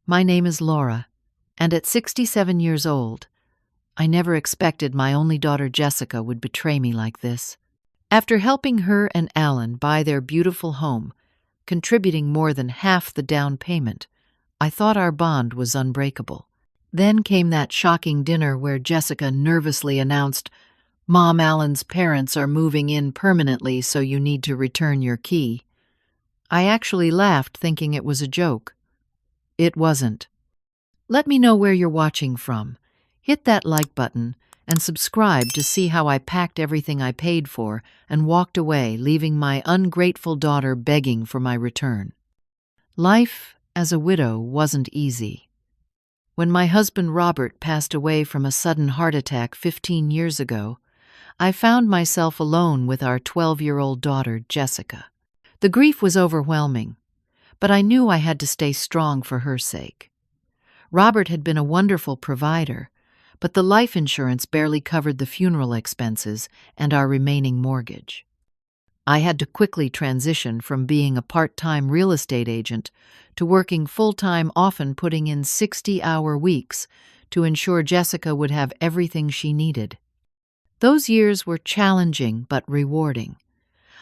My name is Laura, and at 67 years old, I never expected my only daughter Jessica would betray me like this. After helping her and Alan buy their beautiful home, contributing more than half the down payment, I thought our bond was unbreakable. Then came that shocking dinner where Jessica nervously announced, "Mom, Alan's parents are moving in permanently, so you need to return your key." I actually laughed, thinking it was a joke. It wasn't. Let me know where you're watching from. Hit that like button and subscribe to see how I packed everything I paid for and walked away, leaving my ungrateful daughter begging for my return. Life as a widow wasn't easy. When my husband Robert passed away from a sudden heart attack 15 years ago, I found myself alone with our 12-year-old daughter, Jessica. The grief was overwhelming, but I knew I had to stay strong for her sake. Robert had been a wonderful provider, but the life insurance barely covered the funeral expenses and our remaining mortgage. I had to quickly transition from being a part-time real estate agent to working full-time, often putting in 60-hour weeks to ensure Jessica would have everything she needed. Those years were challenging but rewarding.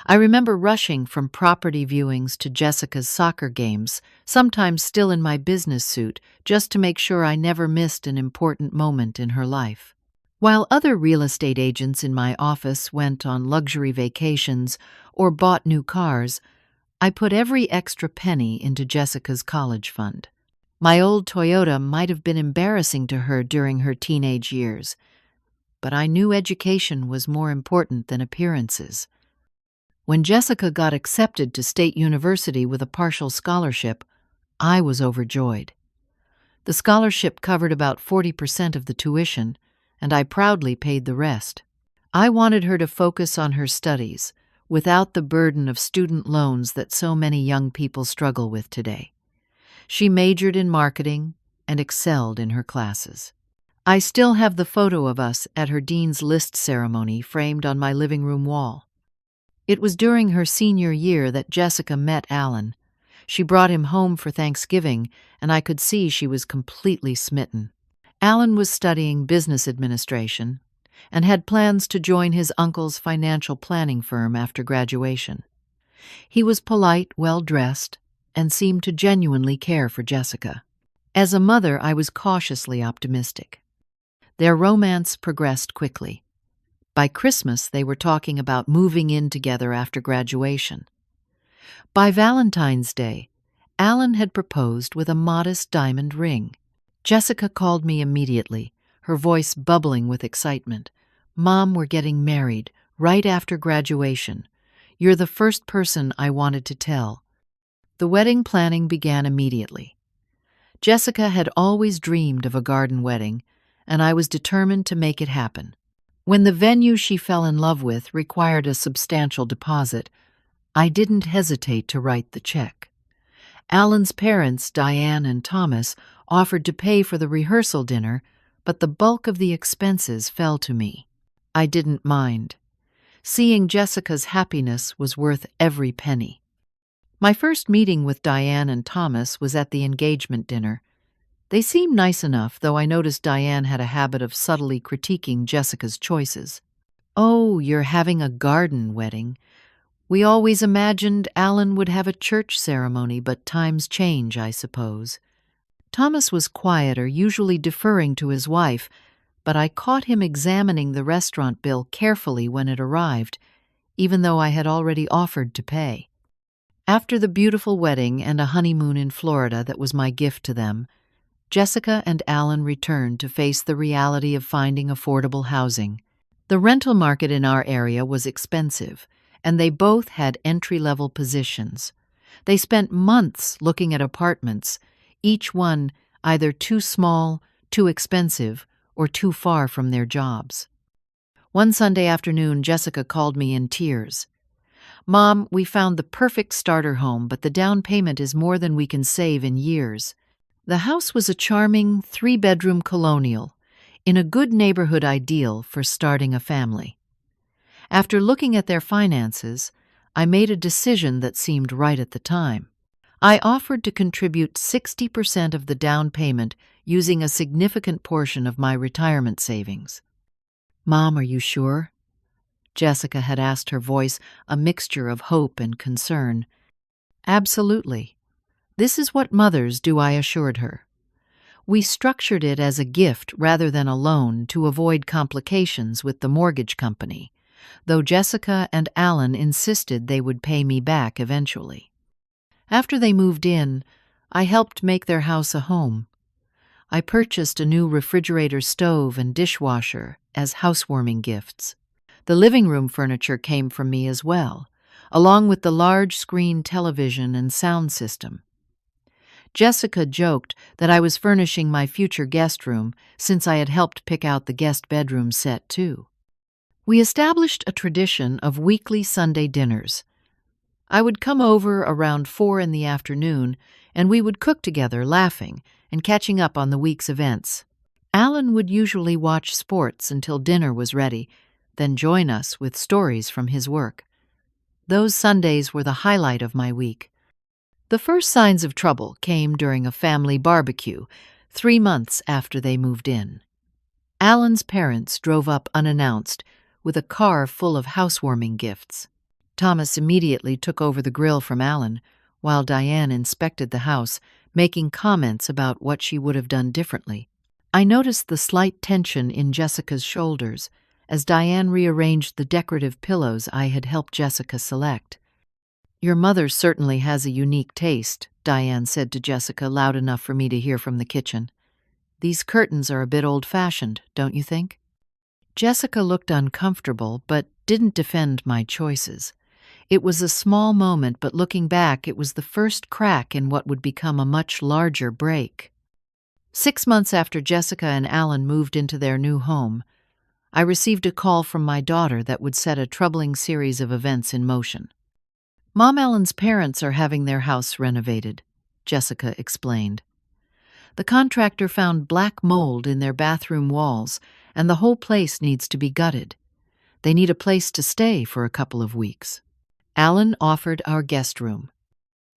I remember rushing from property viewings to Jessica's soccer games, sometimes still in my business suit, just to make sure I never missed an important moment in her life. While other real estate agents in my office went on luxury vacations or bought new cars, I put every extra penny into Jessica's college fund. My old Toyota might have been embarrassing to her during her teenage years, but I knew education was more important than appearances. When Jessica got accepted to State University with a partial scholarship, I was overjoyed. The scholarship covered about 40% of the tuition, and I proudly paid the rest. I wanted her to focus on her studies, without the burden of student loans that so many young people struggle with today. She majored in marketing and excelled in her classes. I still have the photo of us at her Dean's List ceremony framed on my living room wall. It was during her senior year that Jessica met Alan. She brought him home for Thanksgiving, and I could see she was completely smitten. Alan was studying business administration and had plans to join his uncle's financial planning firm after graduation. He was polite, well-dressed, and seemed to genuinely care for Jessica. As a mother, I was cautiously optimistic. Their romance progressed quickly. By Christmas, they were talking about moving in together after graduation. By Valentine's Day, Alan had proposed with a modest diamond ring. Jessica called me immediately, her voice bubbling with excitement. "Mom, we're getting married, right after graduation. You're the first person I wanted to tell." The wedding planning began immediately. Jessica had always dreamed of a garden wedding, and I was determined to make it happen. When the venue she fell in love with required a substantial deposit, I didn't hesitate to write the check. Alan's parents, Diane and Thomas, offered to pay for the rehearsal dinner, but the bulk of the expenses fell to me. I didn't mind. Seeing Jessica's happiness was worth every penny. My first meeting with Diane and Thomas was at the engagement dinner. They seemed nice enough, though I noticed Diane had a habit of subtly critiquing Jessica's choices. "Oh, you're having a garden wedding. We always imagined Alan would have a church ceremony, but times change, I suppose." Thomas was quieter, usually deferring to his wife, but I caught him examining the restaurant bill carefully when it arrived, even though I had already offered to pay. After the beautiful wedding and a honeymoon in Florida that was my gift to them, Jessica and Alan returned to face the reality of finding affordable housing. The rental market in our area was expensive, and they both had entry-level positions. They spent months looking at apartments, each one either too small, too expensive, or too far from their jobs. One Sunday afternoon, Jessica called me in tears. "Mom, we found the perfect starter home, but the down payment is more than we can save in years." The house was a charming 3-bedroom colonial, in a good neighborhood ideal for starting a family. After looking at their finances, I made a decision that seemed right at the time. I offered to contribute 60% of the down payment using a significant portion of my retirement savings. "Mom, are you sure?" Jessica had asked, her voice a mixture of hope and concern. "Absolutely. This is what mothers do," I assured her. We structured it as a gift rather than a loan to avoid complications with the mortgage company, though Jessica and Alan insisted they would pay me back eventually. After they moved in, I helped make their house a home. I purchased a new refrigerator stove and dishwasher as housewarming gifts. The living room furniture came from me as well, along with the large screen television and sound system. Jessica joked that I was furnishing my future guest room since I had helped pick out the guest bedroom set too. We established a tradition of weekly Sunday dinners. I would come over around 4 in the afternoon, and we would cook together, laughing and catching up on the week's events. Alan would usually watch sports until dinner was ready, then join us with stories from his work. Those Sundays were the highlight of my week. The first signs of trouble came during a family barbecue, 3 months after they moved in. Alan's parents drove up unannounced with a car full of housewarming gifts. Thomas immediately took over the grill from Alan, while Diane inspected the house, making comments about what she would have done differently. I noticed the slight tension in Jessica's shoulders as Diane rearranged the decorative pillows I had helped Jessica select. "Your mother certainly has a unique taste," Diane said to Jessica, loud enough for me to hear from the kitchen. "These curtains are a bit old-fashioned, don't you think?" Jessica looked uncomfortable, but didn't defend my choices. It was a small moment, but looking back, it was the first crack in what would become a much larger break. 6 months after Jessica and Alan moved into their new home, I received a call from my daughter that would set a troubling series of events in motion. "Mom, Alan's parents are having their house renovated," Jessica explained. "The contractor found black mold in their bathroom walls, and the whole place needs to be gutted. They need a place to stay for a couple of weeks. Alan offered our guest room."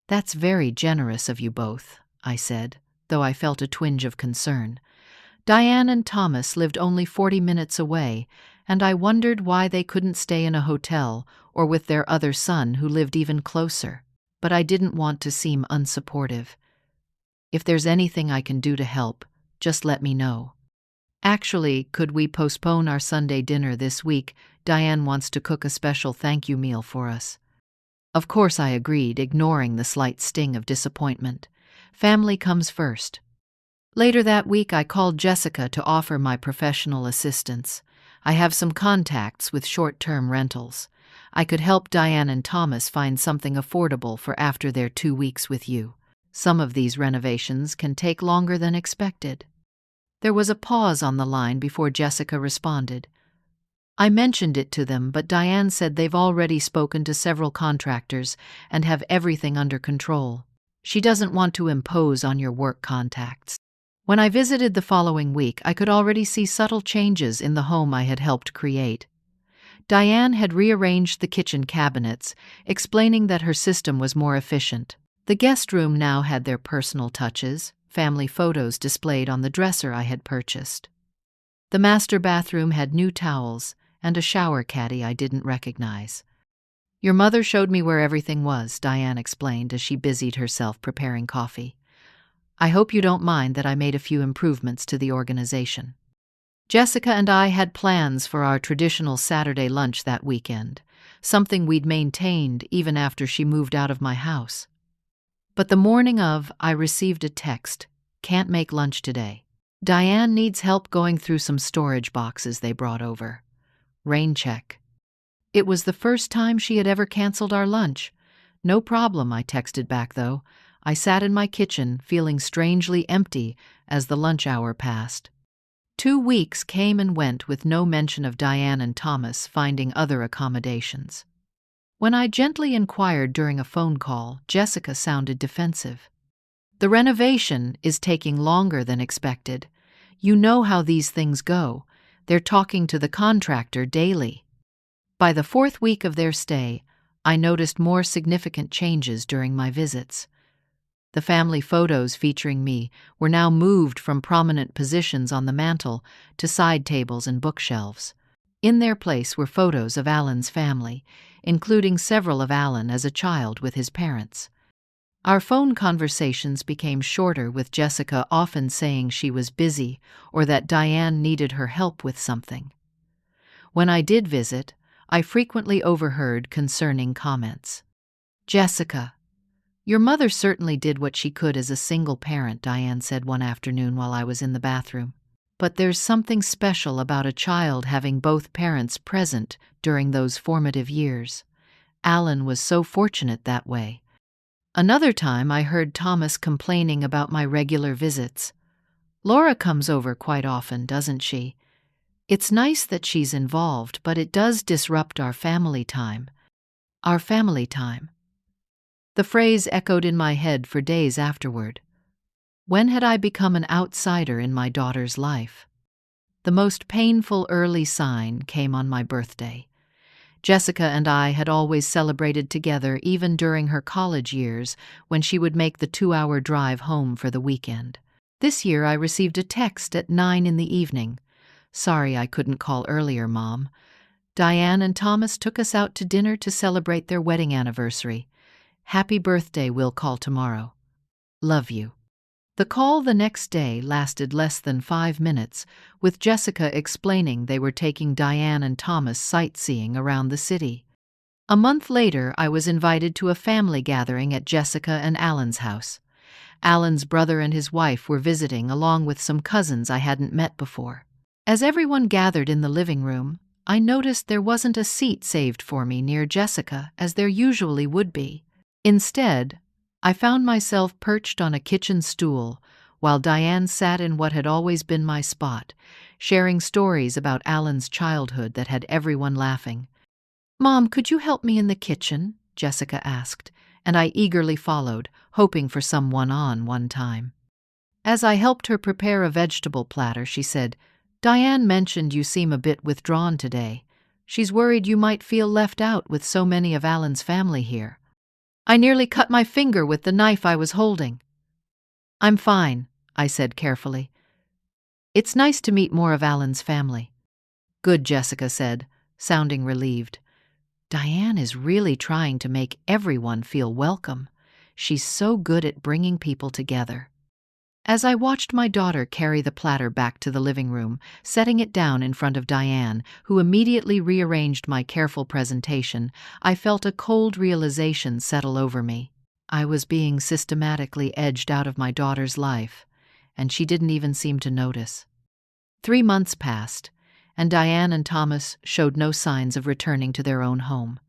"That's very generous of you both," I said, though I felt a twinge of concern. Diane and Thomas lived only 40 minutes away, and I wondered why they couldn't stay in a hotel or with their other son who lived even closer. But I didn't want to seem unsupportive. "If there's anything I can do to help, just let me know." "Actually, could we postpone our Sunday dinner this week? Diane wants to cook a special thank you meal for us." Of course I agreed, ignoring the slight sting of disappointment. Family comes first. Later that week, I called Jessica to offer my professional assistance. I have some contacts with short-term rentals. I could help Diane and Thomas find something affordable for after their 2 weeks with you. Some of these renovations can take longer than expected. There was a pause on the line before Jessica responded. "I mentioned it to them, but Diane said they've already spoken to several contractors and have everything under control. She doesn't want to impose on your work contacts." When I visited the following week, I could already see subtle changes in the home I had helped create. Diane had rearranged the kitchen cabinets, explaining that her system was more efficient. The guest room now had their personal touches, family photos displayed on the dresser I had purchased. The master bathroom had new towels and a shower caddy I didn't recognize. "Your mother showed me where everything was," Diane explained as she busied herself preparing coffee. "I hope you don't mind that I made a few improvements to the organization." Jessica and I had plans for our traditional Saturday lunch that weekend, something we'd maintained even after she moved out of my house. But the morning of, I received a text, "Can't make lunch today. Diane needs help going through some storage boxes they brought over. Rain check." It was the first time she had ever canceled our lunch. "No problem," I texted back though. I sat in my kitchen, feeling strangely empty as the lunch hour passed. 2 weeks came and went with no mention of Diane and Thomas finding other accommodations. When I gently inquired during a phone call, Jessica sounded defensive. "The renovation is taking longer than expected. You know how these things go. They're talking to the contractor daily." By the 4th week of their stay, I noticed more significant changes during my visits. The family photos featuring me were now moved from prominent positions on the mantel to side tables and bookshelves. In their place were photos of Alan's family, including several of Alan as a child with his parents. Our phone conversations became shorter, with Jessica often saying she was busy or that Diane needed her help with something. When I did visit, I frequently overheard concerning comments. "Jessica, your mother certainly did what she could as a single parent," Diane said one afternoon while I was in the bathroom. "But there's something special about a child having both parents present during those formative years. Alan was so fortunate that way." Another time I heard Thomas complaining about my regular visits. "Laura comes over quite often, doesn't she? It's nice that she's involved, but it does disrupt our family time." Our family time. The phrase echoed in my head for days afterward. When had I become an outsider in my daughter's life? The most painful early sign came on my birthday. Jessica and I had always celebrated together, even during her college years when she would make the 2-hour drive home for the weekend. This year I received a text at 9 in the evening. "Sorry I couldn't call earlier, Mom. Diane and Thomas took us out to dinner to celebrate their wedding anniversary. Happy birthday, we'll call tomorrow. Love you." The call the next day lasted less than 5 minutes, with Jessica explaining they were taking Diane and Thomas sightseeing around the city. A month later, I was invited to a family gathering at Jessica and Alan's house. Alan's brother and his wife were visiting, along with some cousins I hadn't met before. As everyone gathered in the living room, I noticed there wasn't a seat saved for me near Jessica, as there usually would be. Instead, I found myself perched on a kitchen stool while Diane sat in what had always been my spot, sharing stories about Alan's childhood that had everyone laughing. "Mom, could you help me in the kitchen?" Jessica asked, and I eagerly followed, hoping for some one-on-one time. As I helped her prepare a vegetable platter, she said, "Diane mentioned you seem a bit withdrawn today. She's worried you might feel left out with so many of Alan's family here." I nearly cut my finger with the knife I was holding. "I'm fine," I said carefully. "It's nice to meet more of Alan's family." "Good," Jessica said, sounding relieved. "Diane is really trying to make everyone feel welcome. She's so good at bringing people together." As I watched my daughter carry the platter back to the living room, setting it down in front of Diane, who immediately rearranged my careful presentation, I felt a cold realization settle over me. I was being systematically edged out of my daughter's life, and she didn't even seem to notice. 3 months passed, and Diane and Thomas showed no signs of returning to their own home.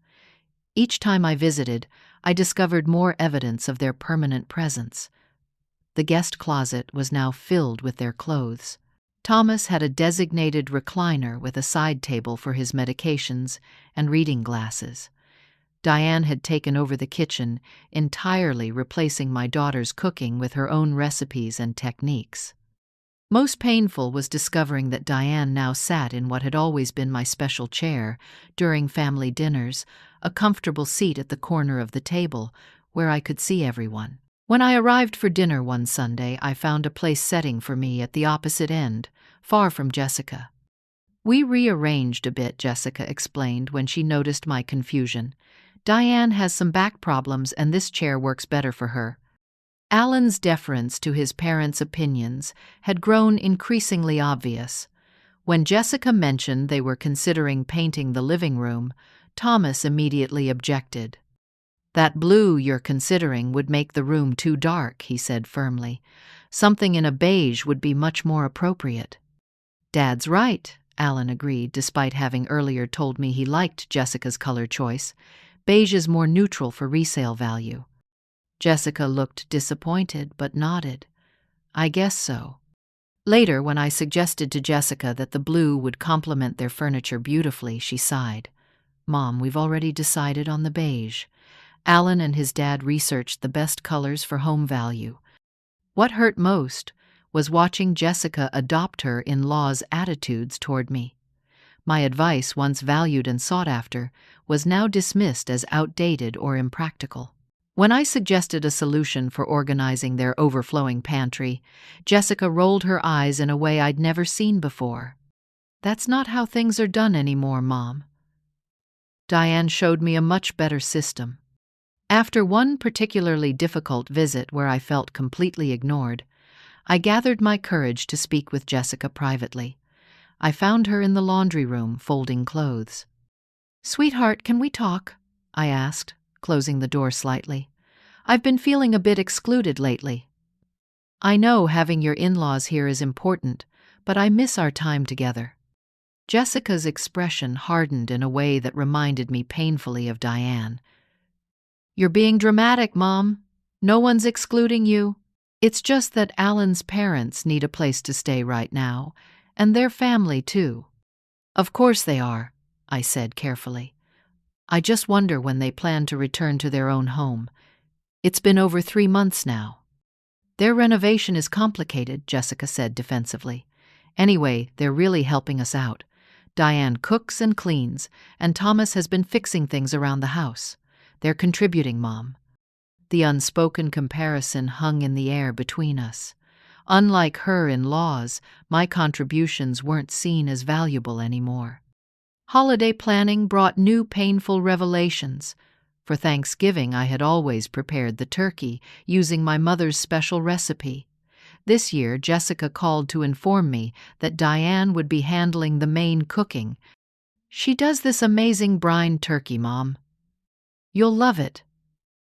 Each time I visited, I discovered more evidence of their permanent presence. The guest closet was now filled with their clothes. Thomas had a designated recliner with a side table for his medications and reading glasses. Diane had taken over the kitchen, entirely replacing my daughter's cooking with her own recipes and techniques. Most painful was discovering that Diane now sat in what had always been my special chair during family dinners, a comfortable seat at the corner of the table where I could see everyone. When I arrived for dinner one Sunday, I found a place setting for me at the opposite end, far from Jessica. "We rearranged a bit," Jessica explained when she noticed my confusion. "Diane has some back problems and this chair works better for her." Alan's deference to his parents' opinions had grown increasingly obvious. When Jessica mentioned they were considering painting the living room, Thomas immediately objected. "That blue you're considering would make the room too dark," he said firmly. "Something in a beige would be much more appropriate." "Dad's right," Alan agreed, despite having earlier told me he liked Jessica's color choice. "Beige is more neutral for resale value." Jessica looked disappointed but nodded. "I guess so." Later, when I suggested to Jessica that the blue would complement their furniture beautifully, she sighed. "Mom, we've already decided on the beige. Alan and his dad researched the best colors for home value." What hurt most was watching Jessica adopt her in-law's attitudes toward me. My advice, once valued and sought after, was now dismissed as outdated or impractical. When I suggested a solution for organizing their overflowing pantry, Jessica rolled her eyes in a way I'd never seen before. "That's not how things are done anymore, Mom." Diane showed me a much better system. After one particularly difficult visit where I felt completely ignored, I gathered my courage to speak with Jessica privately. I found her in the laundry room, folding clothes. "Sweetheart, can we talk?" I asked, closing the door slightly. "I've been feeling a bit excluded lately. I know having your in-laws here is important, but I miss our time together." Jessica's expression hardened in a way that reminded me painfully of Diane. "You're being dramatic, Mom. No one's excluding you. It's just that Alan's parents need a place to stay right now, and their family too." "Of course they are," I said carefully. "I just wonder when they plan to return to their own home. It's been over 3 months now." "Their renovation is complicated," Jessica said defensively. "Anyway, they're really helping us out. Diane cooks and cleans, and Thomas has been fixing things around the house. They're contributing, Mom." The unspoken comparison hung in the air between us. Unlike her in-laws, my contributions weren't seen as valuable anymore. Holiday planning brought new painful revelations. For Thanksgiving, I had always prepared the turkey, using my mother's special recipe. This year, Jessica called to inform me that Diane would be handling the main cooking. "She does this amazing brine turkey, Mom. You'll love it.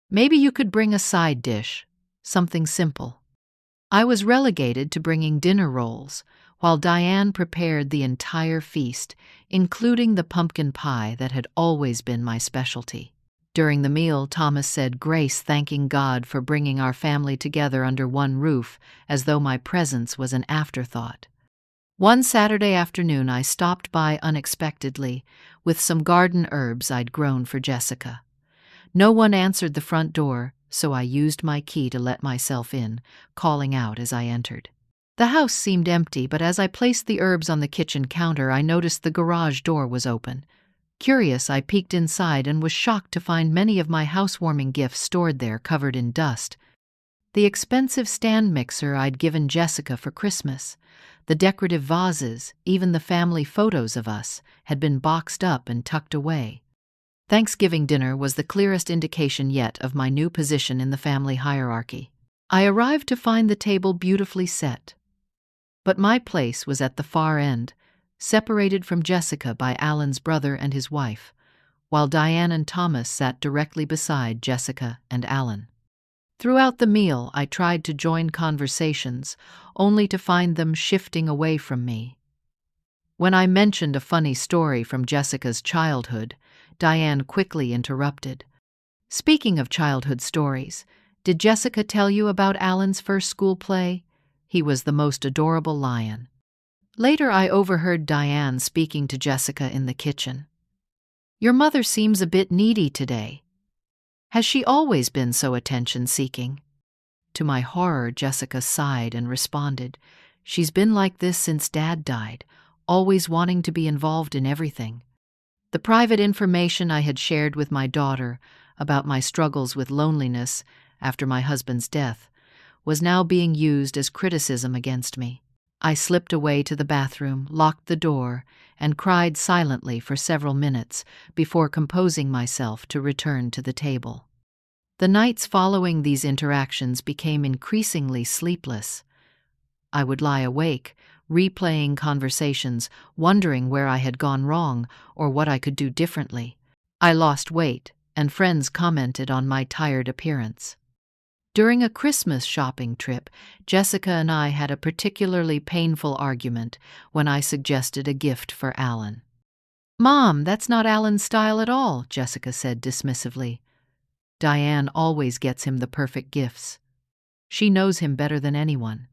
Maybe you could bring a side dish, something simple." I was relegated to bringing dinner rolls, while Diane prepared the entire feast, including the pumpkin pie that had always been my specialty. During the meal, Thomas said grace, thanking God for bringing our family together under one roof, as though my presence was an afterthought. One Saturday afternoon, I stopped by unexpectedly with some garden herbs I'd grown for Jessica. No one answered the front door, so I used my key to let myself in, calling out as I entered. The house seemed empty, but as I placed the herbs on the kitchen counter, I noticed the garage door was open. Curious, I peeked inside and was shocked to find many of my housewarming gifts stored there, covered in dust. The expensive stand mixer I'd given Jessica for Christmas, the decorative vases, even the family photos of us, had been boxed up and tucked away. Thanksgiving dinner was the clearest indication yet of my new position in the family hierarchy. I arrived to find the table beautifully set. But my place was at the far end, separated from Jessica by Alan's brother and his wife, while Diane and Thomas sat directly beside Jessica and Alan. Throughout the meal, I tried to join conversations, only to find them shifting away from me. When I mentioned a funny story from Jessica's childhood, Diane quickly interrupted. "Speaking of childhood stories, did Jessica tell you about Alan's first school play? He was the most adorable lion." Later, I overheard Diane speaking to Jessica in the kitchen. "Your mother seems a bit needy today. Has she always been so attention-seeking?" To my horror, Jessica sighed and responded, "She's been like this since Dad died, always wanting to be involved in everything." The private information I had shared with my daughter about my struggles with loneliness after my husband's death was now being used as criticism against me. I slipped away to the bathroom, locked the door, and cried silently for several minutes before composing myself to return to the table. The nights following these interactions became increasingly sleepless. I would lie awake, replaying conversations, wondering where I had gone wrong or what I could do differently. I lost weight, and friends commented on my tired appearance. During a Christmas shopping trip, Jessica and I had a particularly painful argument when I suggested a gift for Alan. "Mom, that's not Alan's style at all," Jessica said dismissively. "Diane always gets him the perfect gifts. She knows him better than anyone."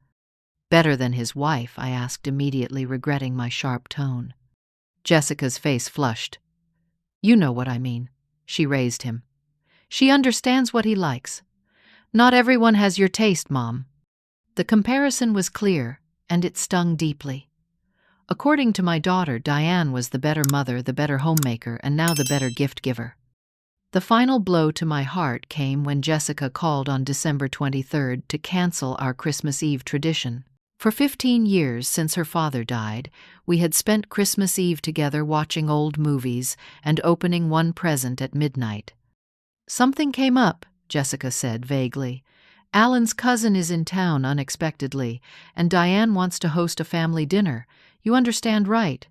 "Better than his wife?" I asked, immediately regretting my sharp tone. Jessica's face flushed. "You know what I mean." She raised him. "She understands what he likes. Not everyone has your taste, Mom." The comparison was clear, and it stung deeply. According to my daughter, Diane was the better mother, the better homemaker, and now the better gift giver. The final blow to my heart came when Jessica called on December 23rd to cancel our Christmas Eve tradition. For 15 years since her father died, we had spent Christmas Eve together watching old movies and opening one present at midnight. "Something came up," Jessica said vaguely. "Alan's cousin is in town unexpectedly, and Diane wants to host a family dinner. You understand, right?"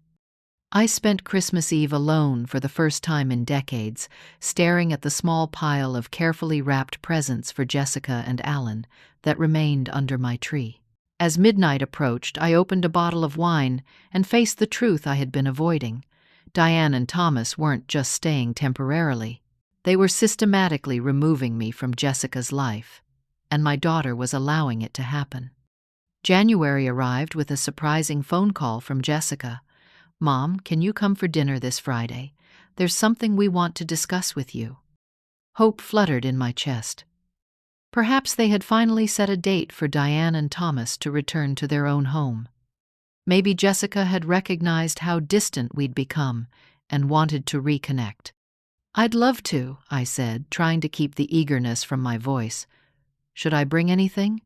I spent Christmas Eve alone for the first time in decades, staring at the small pile of carefully wrapped presents for Jessica and Alan that remained under my tree. As midnight approached, I opened a bottle of wine and faced the truth I had been avoiding. Diane and Thomas weren't just staying temporarily. They were systematically removing me from Jessica's life, and my daughter was allowing it to happen. January arrived with a surprising phone call from Jessica. "Mom, can you come for dinner this Friday? There's something we want to discuss with you." Hope fluttered in my chest. Perhaps they had finally set a date for Diane and Thomas to return to their own home. Maybe Jessica had recognized how distant we'd become and wanted to reconnect. "I'd love to," I said, trying to keep the eagerness from my voice. "Should I bring anything?"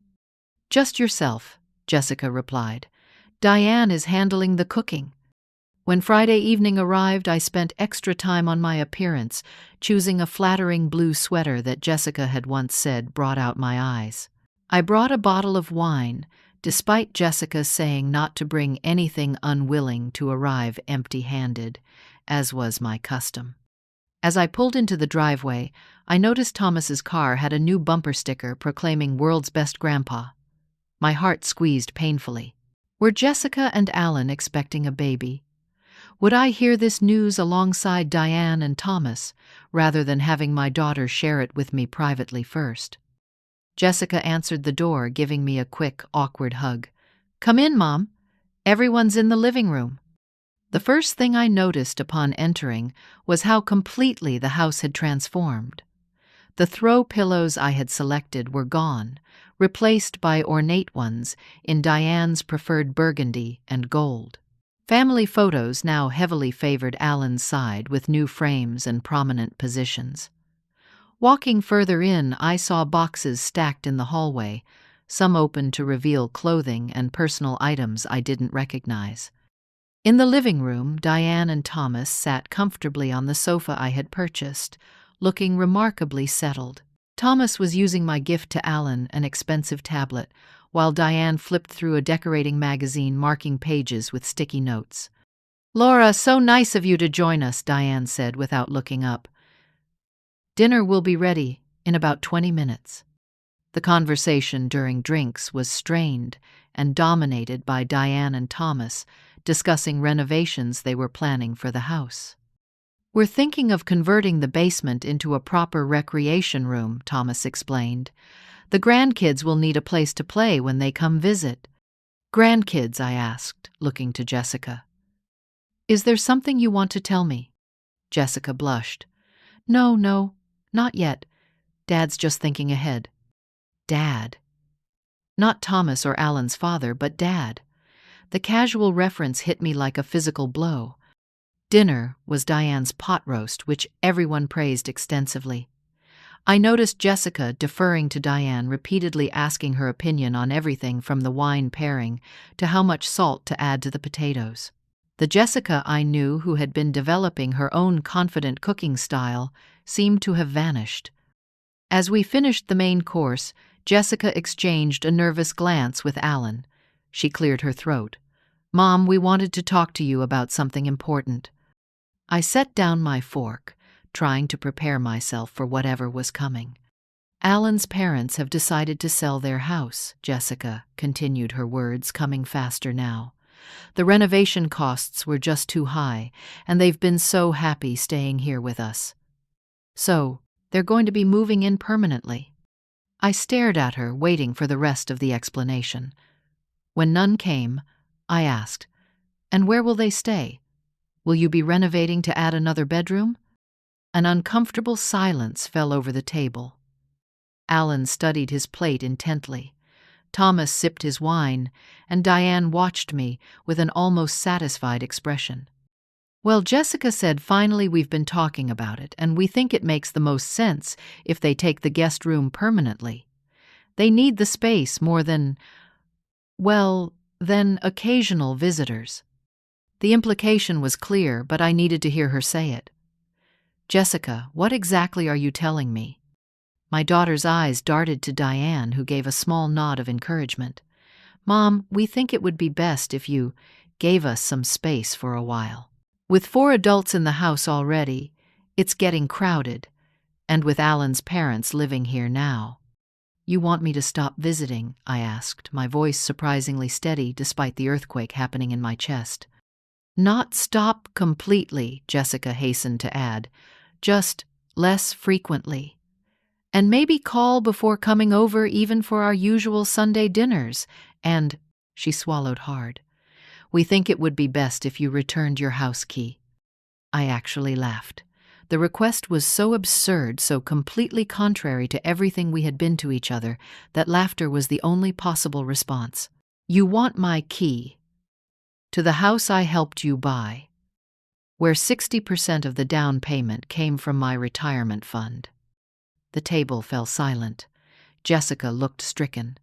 "Just yourself," Jessica replied. "Diane is handling the cooking." When Friday evening arrived, I spent extra time on my appearance, choosing a flattering blue sweater that Jessica had once said brought out my eyes. I brought a bottle of wine, despite Jessica saying not to bring anything unwilling to arrive empty-handed, as was my custom. As I pulled into the driveway, I noticed Thomas's car had a new bumper sticker proclaiming "World's Best Grandpa." My heart squeezed painfully. Were Jessica and Alan expecting a baby? Would I hear this news alongside Diane and Thomas, rather than having my daughter share it with me privately first? Jessica answered the door, giving me a quick, awkward hug. "Come in, Mom. Everyone's in the living room." The first thing I noticed upon entering was how completely the house had transformed. The throw pillows I had selected were gone, replaced by ornate ones in Diane's preferred burgundy and gold. Family photos now heavily favored Alan's side with new frames and prominent positions. Walking further in, I saw boxes stacked in the hallway, some open to reveal clothing and personal items I didn't recognize. In the living room, Diane and Thomas sat comfortably on the sofa I had purchased, looking remarkably settled. Thomas was using my gift to Alan, an expensive tablet, while Diane flipped through a decorating magazine marking pages with sticky notes. "Laura, so nice of you to join us," Diane said without looking up. "Dinner will be ready in about 20 minutes. The conversation during drinks was strained and dominated by Diane and Thomas, discussing renovations they were planning for the house. "We're thinking of converting the basement into a proper recreation room," Thomas explained. "The grandkids will need a place to play when they come visit." "Grandkids?" I asked, looking to Jessica. "Is there something you want to tell me?" Jessica blushed. No, not yet. Dad's just thinking ahead." Dad. Not Thomas or Alan's father, but Dad. The casual reference hit me like a physical blow. Dinner was Diane's pot roast, which everyone praised extensively. I noticed Jessica deferring to Diane, repeatedly asking her opinion on everything from the wine pairing to how much salt to add to the potatoes. The Jessica I knew, who had been developing her own confident cooking style, seemed to have vanished. As we finished the main course, Jessica exchanged a nervous glance with Alan. She cleared her throat. "Mom, we wanted to talk to you about something important." I set down my fork, trying to prepare myself for whatever was coming. "Alan's parents have decided to sell their house," Jessica continued, her words coming faster now. "The renovation costs were just too high, and they've been so happy staying here with us. So, they're going to be moving in permanently." I stared at her, waiting for the rest of the explanation. When none came, I asked, "And where will they stay? Will you be renovating to add another bedroom?" An uncomfortable silence fell over the table. Alan studied his plate intently. Thomas sipped his wine, and Diane watched me with an almost satisfied expression. Well, Jessica said finally we've been talking about it, and we think it makes the most sense if they take the guest room permanently. They need the space more than, well, than occasional visitors. The implication was clear, but I needed to hear her say it. Jessica, what exactly are you telling me? My daughter's eyes darted to Diane, who gave a small nod of encouragement. Mom, we think it would be best if you gave us some space for a while. With 4 adults in the house already, it's getting crowded, and with Alan's parents living here now. You want me to stop visiting? I asked, my voice surprisingly steady despite the earthquake happening in my chest. Not stop completely, Jessica hastened to add, just less frequently. And maybe call before coming over even for our usual Sunday dinners. And, she swallowed hard, we think it would be best if you returned your house key. I actually laughed. The request was so absurd, so completely contrary to everything we had been to each other, that laughter was the only possible response. You want my key to the house I helped you buy, where 60% of the down payment came from my retirement fund. The table fell silent. Jessica looked stricken.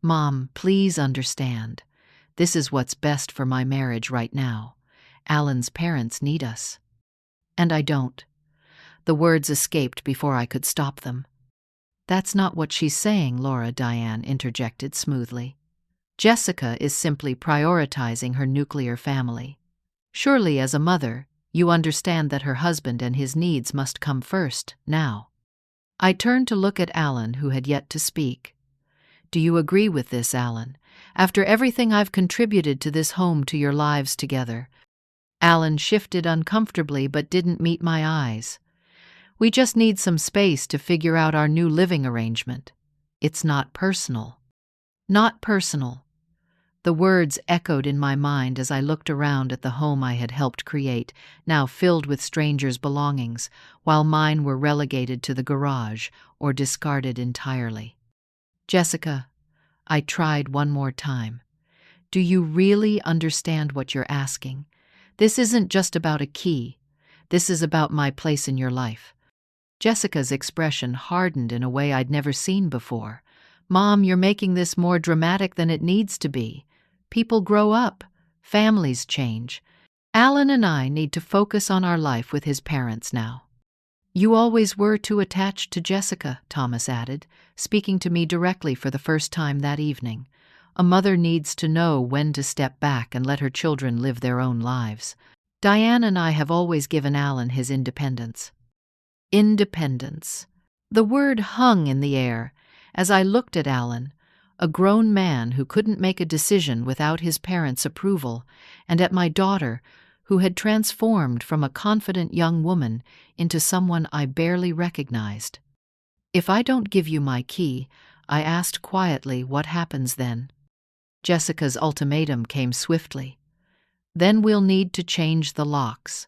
Mom, please understand. This is what's best for my marriage right now. Alan's parents need us. And I don't. The words escaped before I could stop them. That's not what she's saying, Laura, Diane interjected smoothly. Jessica is simply prioritizing her nuclear family. Surely, as a mother, you understand that her husband and his needs must come first, now. I turned to look at Alan, who had yet to speak. Do you agree with this, Alan? After everything I've contributed to this home, to your lives together. Alan shifted uncomfortably but didn't meet my eyes. We just need some space to figure out our new living arrangement. It's not personal. Not personal. The words echoed in my mind as I looked around at the home I had helped create, now filled with strangers' belongings, while mine were relegated to the garage or discarded entirely. Jessica, I tried one more time. Do you really understand what you're asking? This isn't just about a key. This is about my place in your life. Jessica's expression hardened in a way I'd never seen before. Mom, you're making this more dramatic than it needs to be. People grow up. Families change. Alan and I need to focus on our life with his parents now. You always were too attached to Jessica, Thomas added, speaking to me directly for the first time that evening. A mother needs to know when to step back and let her children live their own lives. Diane and I have always given Alan his independence. Independence. The word hung in the air as I looked at Alan, a grown man who couldn't make a decision without his parents' approval, and at my daughter, who had transformed from a confident young woman into someone I barely recognized. If I don't give you my key, I asked quietly, what happens then? Jessica's ultimatum came swiftly. Then we'll need to change the locks.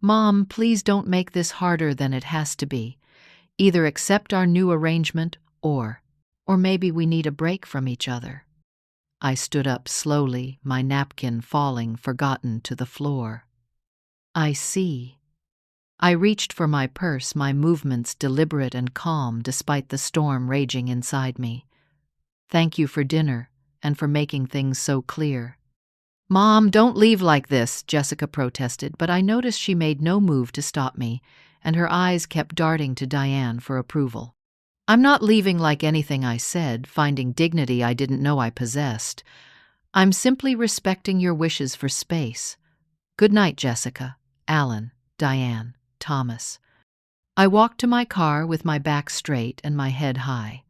Mom, please don't make this harder than it has to be. Either accept our new arrangement or maybe we need a break from each other. I stood up slowly, my napkin falling forgotten to the floor. I see. I reached for my purse, my movements deliberate and calm despite the storm raging inside me. Thank you for dinner and for making things so clear. Mom, don't leave like this, Jessica protested, but I noticed she made no move to stop me, and her eyes kept darting to Diane for approval. I'm not leaving like anything I said, finding dignity I didn't know I possessed. I'm simply respecting your wishes for space. Good night, Jessica, Alan, Diane, Thomas. I walked to my car with my back straight and my head high.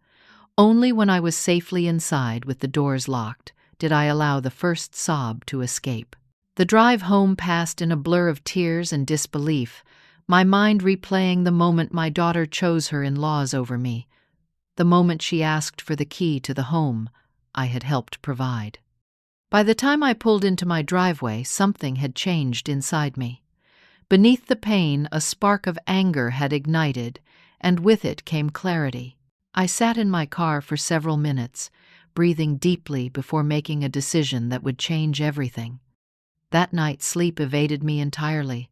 Only when I was safely inside with the doors locked did I allow the first sob to escape. The drive home passed in a blur of tears and disbelief, my mind replaying the moment my daughter chose her in-laws over me, the moment she asked for the key to the home I had helped provide. By the time I pulled into my driveway, something had changed inside me. Beneath the pain, a spark of anger had ignited, and with it came clarity. I sat in my car for several minutes, breathing deeply before making a decision that would change everything. That night, sleep evaded me entirely,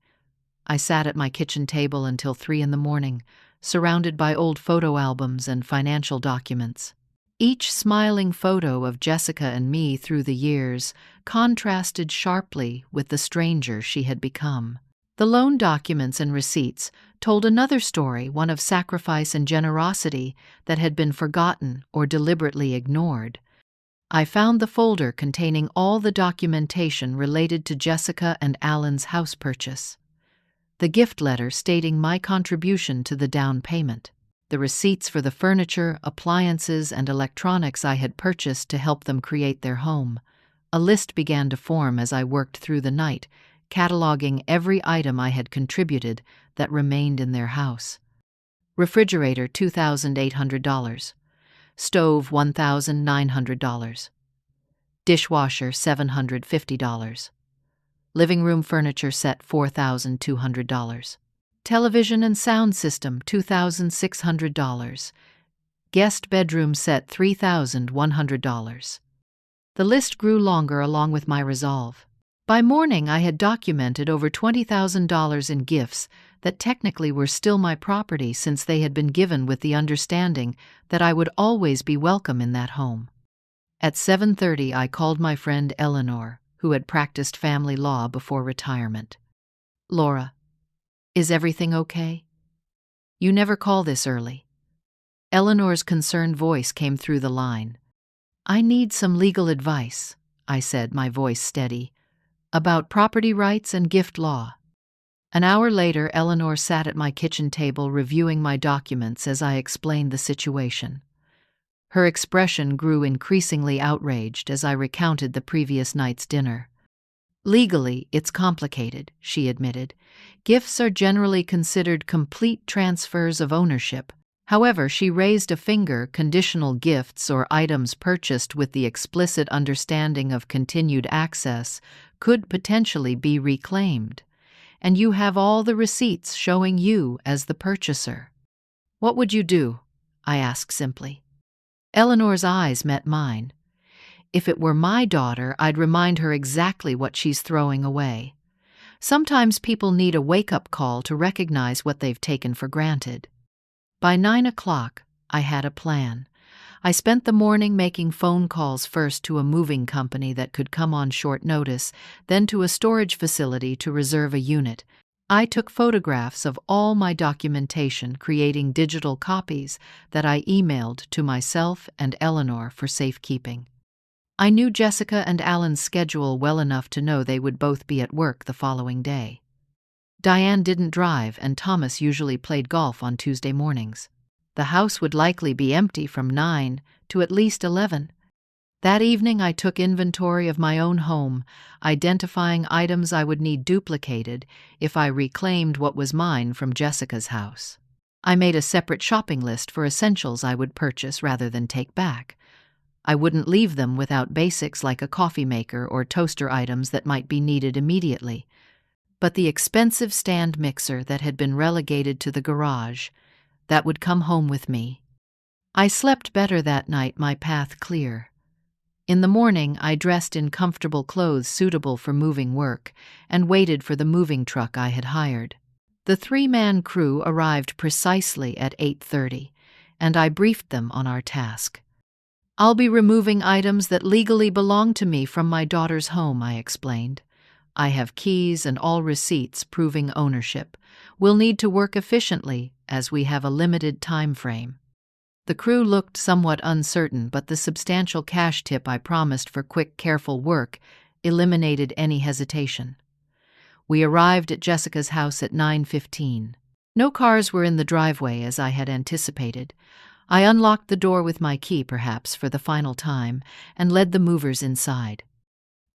I sat at my kitchen table until 3 in the morning, surrounded by old photo albums and financial documents. Each smiling photo of Jessica and me through the years contrasted sharply with the stranger she had become. The loan documents and receipts told another story, one of sacrifice and generosity that had been forgotten or deliberately ignored. I found the folder containing all the documentation related to Jessica and Alan's house purchase. The gift letter stating my contribution to the down payment. The receipts for the furniture, appliances, and electronics I had purchased to help them create their home. A list began to form as I worked through the night, cataloging every item I had contributed that remained in their house. Refrigerator, $2,800. Stove, $1,900. Dishwasher, $750. Living room furniture set, $4,200. Television and sound system, $2,600. Guest bedroom set, $3,100. The list grew longer along with my resolve. By morning, I had documented over $20,000 in gifts that technically were still my property since they had been given with the understanding that I would always be welcome in that home. At 7:30, I called my friend Eleanor, who had practiced family law before retirement. "Laura, is everything okay? You never call this early." Eleanor's concerned voice came through the line. "I need some legal advice," I said, my voice steady, "about property rights and gift law." An hour later, Eleanor sat at my kitchen table reviewing my documents as I explained the situation. Her expression grew increasingly outraged as I recounted the previous night's dinner. "Legally, it's complicated," she admitted. "Gifts are generally considered complete transfers of ownership." However, she raised a finger. Conditional gifts or items purchased with the explicit understanding of continued access could potentially be reclaimed. And you have all the receipts showing you as the purchaser. "What would you do?" I asked simply. Eleanor's eyes met mine. If it were my daughter, I'd remind her exactly what she's throwing away. Sometimes people need a wake-up call to recognize what they've taken for granted. By 9 o'clock, I had a plan. I spent the morning making phone calls, first to a moving company that could come on short notice, then to a storage facility to reserve a unit. I took photographs of all my documentation, creating digital copies that I emailed to myself and Eleanor for safekeeping. I knew Jessica and Alan's schedule well enough to know they would both be at work the following day. Diane didn't drive, and Thomas usually played golf on Tuesday mornings. The house would likely be empty from 9 to at least 11. That evening, I took inventory of my own home, identifying items I would need duplicated if I reclaimed what was mine from Jessica's house. I made a separate shopping list for essentials I would purchase rather than take back. I wouldn't leave them without basics like a coffee maker or toaster items that might be needed immediately. But the expensive stand mixer that had been relegated to the garage, that would come home with me. I slept better that night, my path clear. In the morning, I dressed in comfortable clothes suitable for moving work and waited for the moving truck I had hired. The 3-man crew arrived precisely at 8:30, and I briefed them on our task. "I'll be removing items that legally belong to me from my daughter's home," I explained. "I have keys and all receipts proving ownership. We'll need to work efficiently as we have a limited time frame." The crew looked somewhat uncertain, but the substantial cash tip I promised for quick, careful work eliminated any hesitation. We arrived at Jessica's house at 9:15. No cars were in the driveway as I had anticipated. I unlocked the door with my key, perhaps for the final time, and led the movers inside.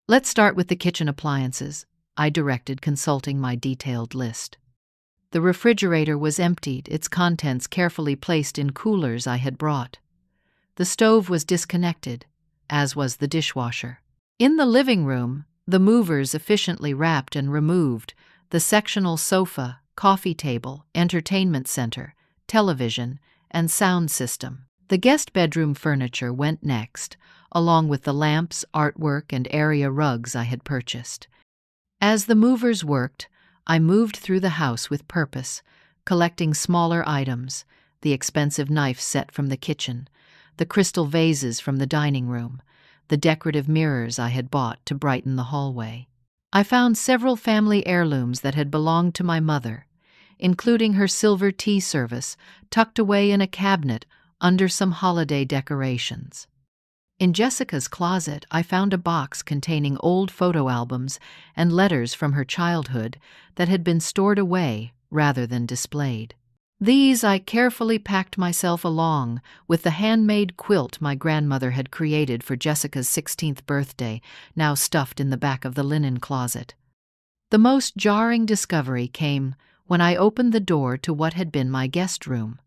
"Let's start with the kitchen appliances," I directed, consulting my detailed list. The refrigerator was emptied, its contents carefully placed in coolers I had brought. The stove was disconnected, as was the dishwasher. In the living room, the movers efficiently wrapped and removed the sectional sofa, coffee table, entertainment center, television, and sound system. The guest bedroom furniture went next, along with the lamps, artwork, and area rugs I had purchased. As the movers worked, I moved through the house with purpose, collecting smaller items, the expensive knife set from the kitchen, the crystal vases from the dining room, the decorative mirrors I had bought to brighten the hallway. I found several family heirlooms that had belonged to my mother, including her silver tea service tucked away in a cabinet under some holiday decorations. In Jessica's closet, I found a box containing old photo albums and letters from her childhood that had been stored away rather than displayed. These I carefully packed myself along with the handmade quilt my grandmother had created for Jessica's 16th birthday, now stuffed in the back of the linen closet. The most jarring discovery came when I opened the door to what had been my guest room.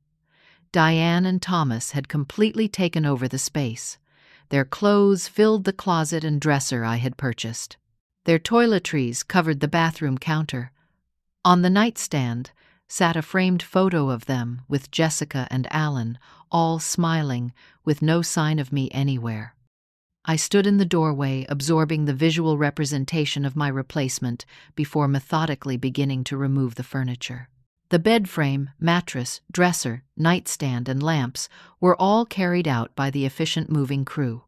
Diane and Thomas had completely taken over the space. Their clothes filled the closet and dresser I had purchased. Their toiletries covered the bathroom counter. On the nightstand sat a framed photo of them with Jessica and Alan, all smiling, with no sign of me anywhere. I stood in the doorway, absorbing the visual representation of my replacement before methodically beginning to remove the furniture. The bed frame, mattress, dresser, nightstand, and lamps were all carried out by the efficient moving crew.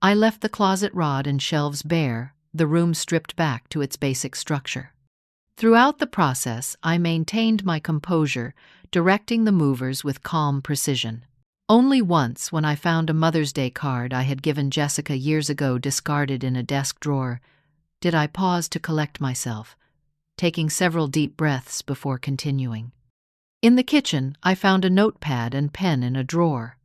I left the closet rod and shelves bare, the room stripped back to its basic structure. Throughout the process, I maintained my composure, directing the movers with calm precision. Only once, when I found a Mother's Day card I had given Jessica years ago discarded in a desk drawer, did I pause to collect myself, taking several deep breaths before continuing. In the kitchen, I found a notepad and pen in a drawer.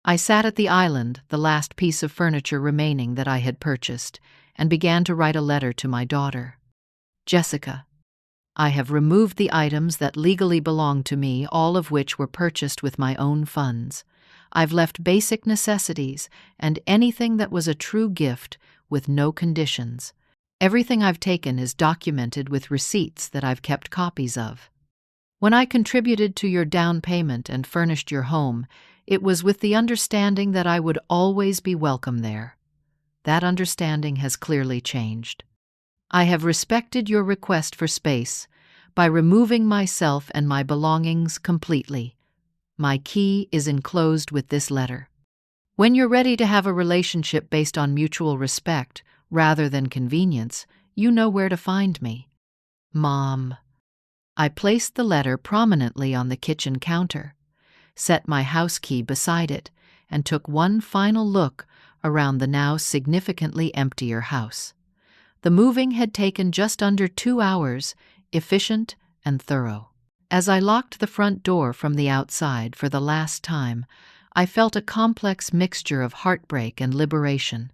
I sat at the island, the last piece of furniture remaining that I had purchased, and began to write a letter to my daughter. Jessica, I have removed the items that legally belong to me, all of which were purchased with my own funds. I've left basic necessities and anything that was a true gift with no conditions. Everything I've taken is documented with receipts that I've kept copies of. When I contributed to your down payment and furnished your home, it was with the understanding that I would always be welcome there. That understanding has clearly changed. I have respected your request for space by removing myself and my belongings completely. My key is enclosed with this letter. When you're ready to have a relationship based on mutual respect rather than convenience, you know where to find me. Mom. I placed the letter prominently on the kitchen counter, set my house key beside it, and took one final look around the now significantly emptier house. The moving had taken just under 2 hours, efficient and thorough. As I locked the front door from the outside for the last time, I felt a complex mixture of heartbreak and liberation.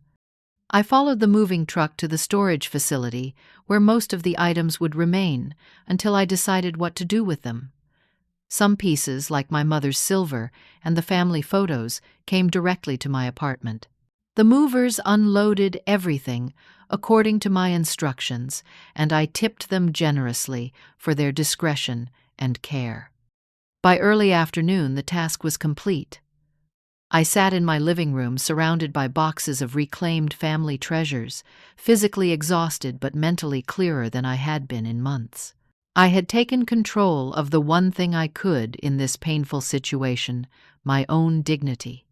I followed the moving truck to the storage facility where most of the items would remain until I decided what to do with them. Some pieces, like my mother's silver and the family photos, came directly to my apartment. The movers unloaded everything according to my instructions, and I tipped them generously for their discretion and care. By early afternoon, the task was complete. I sat in my living room surrounded by boxes of reclaimed family treasures, physically exhausted but mentally clearer than I had been in months. I had taken control of the one thing I could in this painful situation, my own dignity.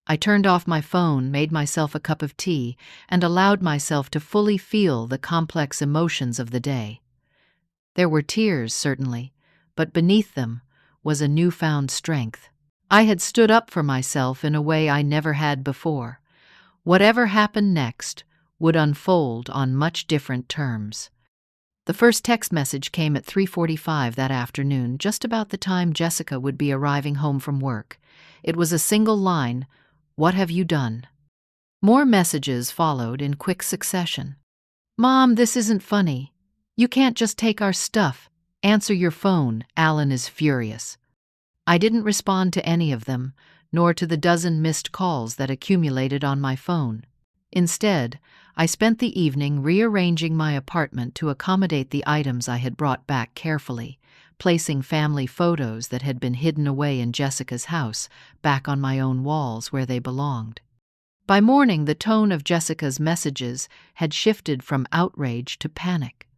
I turned off my phone, made myself a cup of tea, and allowed myself to fully feel the complex emotions of the day. There were tears, certainly, but beneath them was a newfound strength. I had stood up for myself in a way I never had before. Whatever happened next would unfold on much different terms. The first text message came at 3:45 that afternoon, just about the time Jessica would be arriving home from work. It was a single line, "What have you done?" More messages followed in quick succession. "Mom, this isn't funny. You can't just take our stuff. Answer your phone. Alan is furious." I didn't respond to any of them, nor to the dozen missed calls that accumulated on my phone. Instead, I spent the evening rearranging my apartment to accommodate the items I had brought back carefully, placing family photos that had been hidden away in Jessica's house back on my own walls where they belonged. By morning, the tone of Jessica's messages had shifted from outrage to panic.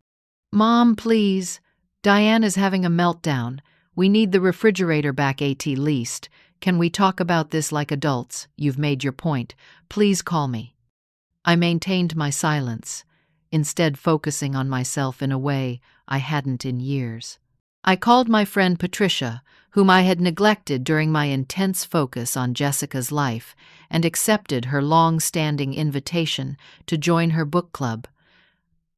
Mom, please. Diane is having a meltdown. We need the refrigerator back at least. Can we talk about this like adults? You've made your point. Please call me. I maintained my silence, instead focusing on myself in a way I hadn't in years. I called my friend Patricia, whom I had neglected during my intense focus on Jessica's life, and accepted her long-standing invitation to join her book club.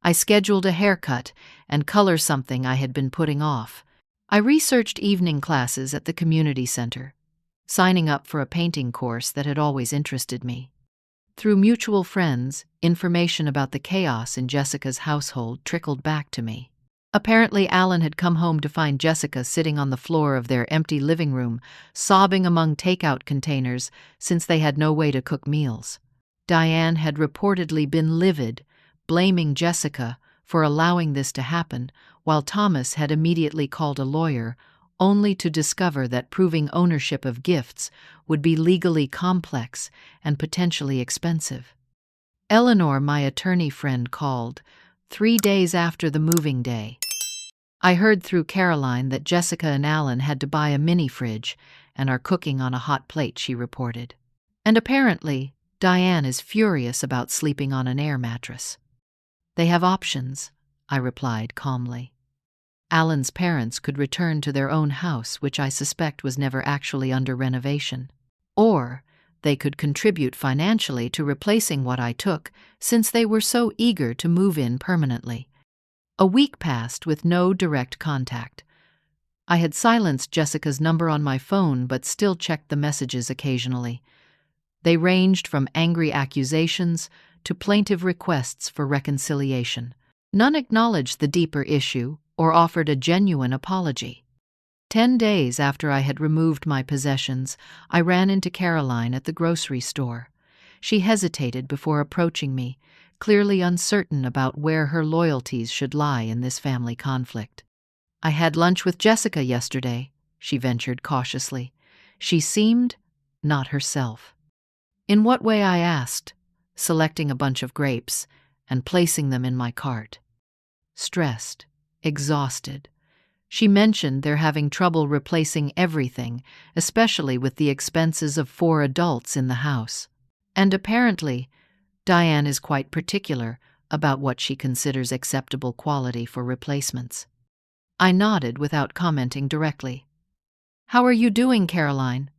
I scheduled a haircut and color something I had been putting off. I researched evening classes at the community center, signing up for a painting course that had always interested me. Through mutual friends, information about the chaos in Jessica's household trickled back to me. Apparently, Alan had come home to find Jessica sitting on the floor of their empty living room, sobbing among takeout containers since they had no way to cook meals. Diane had reportedly been livid, blaming Jessica for allowing this to happen, while Thomas had immediately called a lawyer, only to discover that proving ownership of gifts would be legally complex and potentially expensive. Eleanor, my attorney friend, called 3 days after the moving day. I heard through Caroline that Jessica and Alan had to buy a mini fridge and are cooking on a hot plate, she reported. And apparently, Diane is furious about sleeping on an air mattress. They have options, I replied calmly. Alan's parents could return to their own house, which I suspect was never actually under renovation. Or they could contribute financially to replacing what I took, since they were so eager to move in permanently. A week passed with no direct contact. I had silenced Jessica's number on my phone but still checked the messages occasionally. They ranged from angry accusations to plaintive requests for reconciliation. None acknowledged the deeper issue or offered a genuine apology. 10 days after I had removed my possessions, I ran into Caroline at the grocery store. She hesitated before approaching me, clearly uncertain about where her loyalties should lie in this family conflict. I had lunch with Jessica yesterday, she ventured cautiously. She seemed not herself. In what way, I asked, selecting a bunch of grapes and placing them in my cart. Stressed, exhausted. She mentioned they're having trouble replacing everything, especially with the expenses of 4 adults in the house. And apparently, Diane is quite particular about what she considers acceptable quality for replacements. I nodded without commenting directly. How are you doing, Caroline?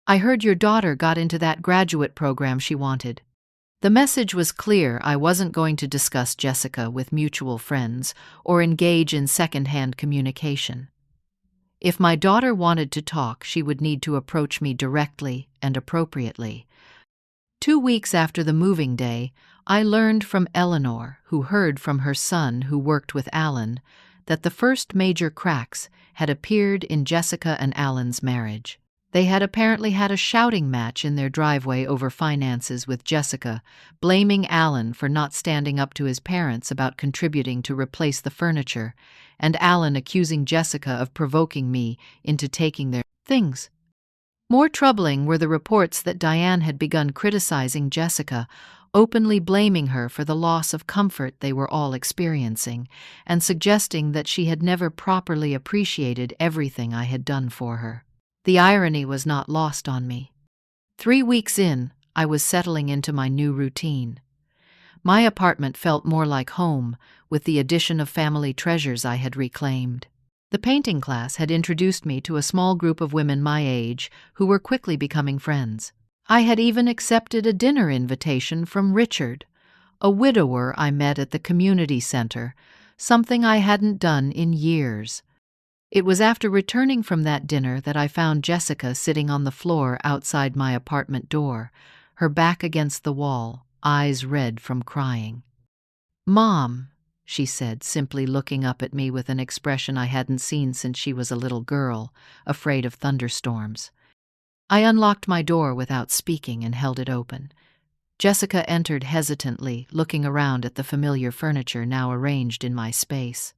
I heard your daughter got into that graduate program she wanted. The message was clear. I wasn't going to discuss Jessica with mutual friends or engage in second-hand communication. If my daughter wanted to talk, she would need to approach me directly and appropriately. 2 weeks after the moving day, I learned from Eleanor, who heard from her son who worked with Alan, that the first major cracks had appeared in Jessica and Alan's marriage. They had apparently had a shouting match in their driveway over finances, with Jessica blaming Alan for not standing up to his parents about contributing to replace the furniture, and Alan accusing Jessica of provoking me into taking their things. More troubling were the reports that Diane had begun criticizing Jessica, openly blaming her for the loss of comfort they were all experiencing, and suggesting that she had never properly appreciated everything I had done for her. The irony was not lost on me. 3 weeks in, I was settling into my new routine. My apartment felt more like home, with the addition of family treasures I had reclaimed. The painting class had introduced me to a small group of women my age who were quickly becoming friends. I had even accepted a dinner invitation from Richard, a widower I met at the community center, something I hadn't done in years. It was after returning from that dinner that I found Jessica sitting on the floor outside my apartment door, her back against the wall, eyes red from crying. "Mom," she said, simply looking up at me with an expression I hadn't seen since she was a little girl, afraid of thunderstorms. I unlocked my door without speaking and held it open. Jessica entered hesitantly, looking around at the familiar furniture now arranged in my space.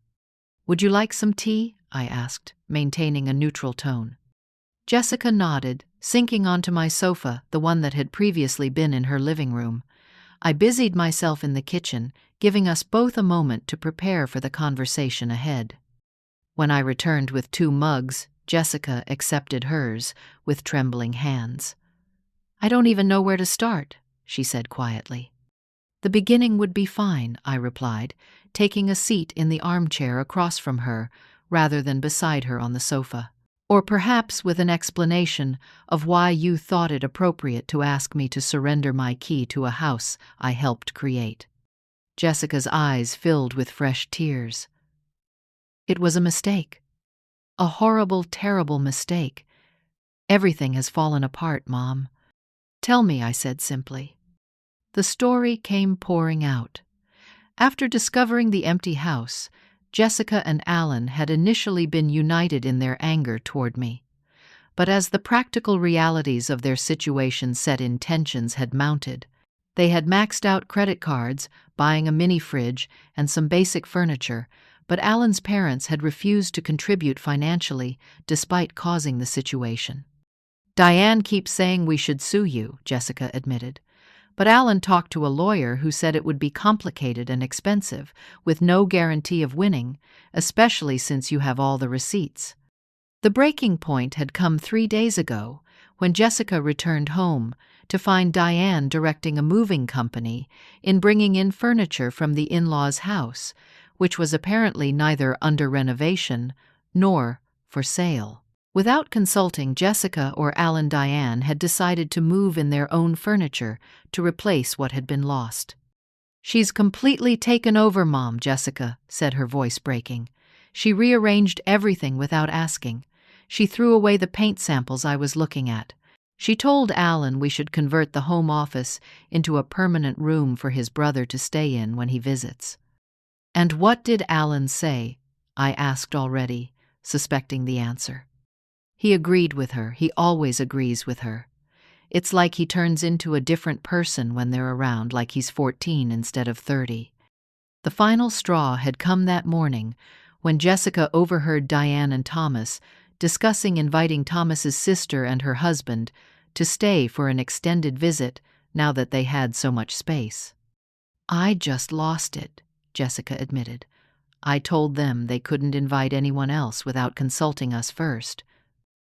"Would you like some tea?" I asked, maintaining a neutral tone. Jessica nodded, sinking onto my sofa, the one that had previously been in her living room. I busied myself in the kitchen, giving us both a moment to prepare for the conversation ahead. When I returned with 2 mugs, Jessica accepted hers with trembling hands. "I don't even know where to start," she said quietly. "The beginning would be fine," I replied, taking a seat in the armchair across from her rather than beside her on the sofa. "Or perhaps with an explanation of why you thought it appropriate to ask me to surrender my key to a house I helped create." Jessica's eyes filled with fresh tears. "It was a mistake. A horrible, terrible mistake. Everything has fallen apart, Mom." "Tell me," I said simply. The story came pouring out. After discovering the empty house, Jessica and Alan had initially been united in their anger toward me. But as the practical realities of their situation set in, tensions had mounted. They had maxed out credit cards, buying a mini fridge and some basic furniture, but Alan's parents had refused to contribute financially despite causing the situation. "Diane keeps saying we should sue you," Jessica admitted. But Alan talked to a lawyer who said it would be complicated and expensive, with no guarantee of winning, especially since you have all the receipts. The breaking point had come 3 days ago, when Jessica returned home to find Diane directing a moving company in bringing in furniture from the in-laws' house, which was apparently neither under renovation nor for sale. Without consulting Jessica or Alan, Diane had decided to move in their own furniture to replace what had been lost. "She's completely taken over, Mom," Jessica said, her voice breaking. "She rearranged everything without asking. She threw away the paint samples I was looking at. She told Alan we should convert the home office into a permanent room for his brother to stay in when he visits." "And what did Alan say?" I asked already, suspecting the answer. "He agreed with her. He always agrees with her. It's like he turns into a different person when they're around, like he's 14 instead of 30. The final straw had come that morning when Jessica overheard Diane and Thomas discussing inviting Thomas's sister and her husband to stay for an extended visit now that they had so much space. "I just lost it," Jessica admitted. "I told them they couldn't invite anyone else without consulting us first.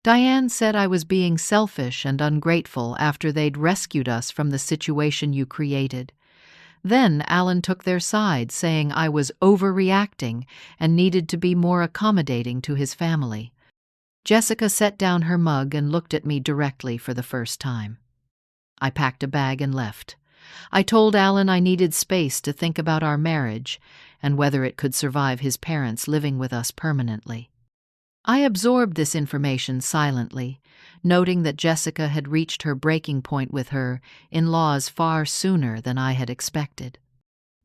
Diane said I was being selfish and ungrateful after they'd rescued us from the situation you created. Then Alan took their side, saying I was overreacting and needed to be more accommodating to his family." Jessica set down her mug and looked at me directly for the first time. "I packed a bag and left. I told Alan I needed space to think about our marriage and whether it could survive his parents living with us permanently." I absorbed this information silently, noting that Jessica had reached her breaking point with her in-laws far sooner than I had expected.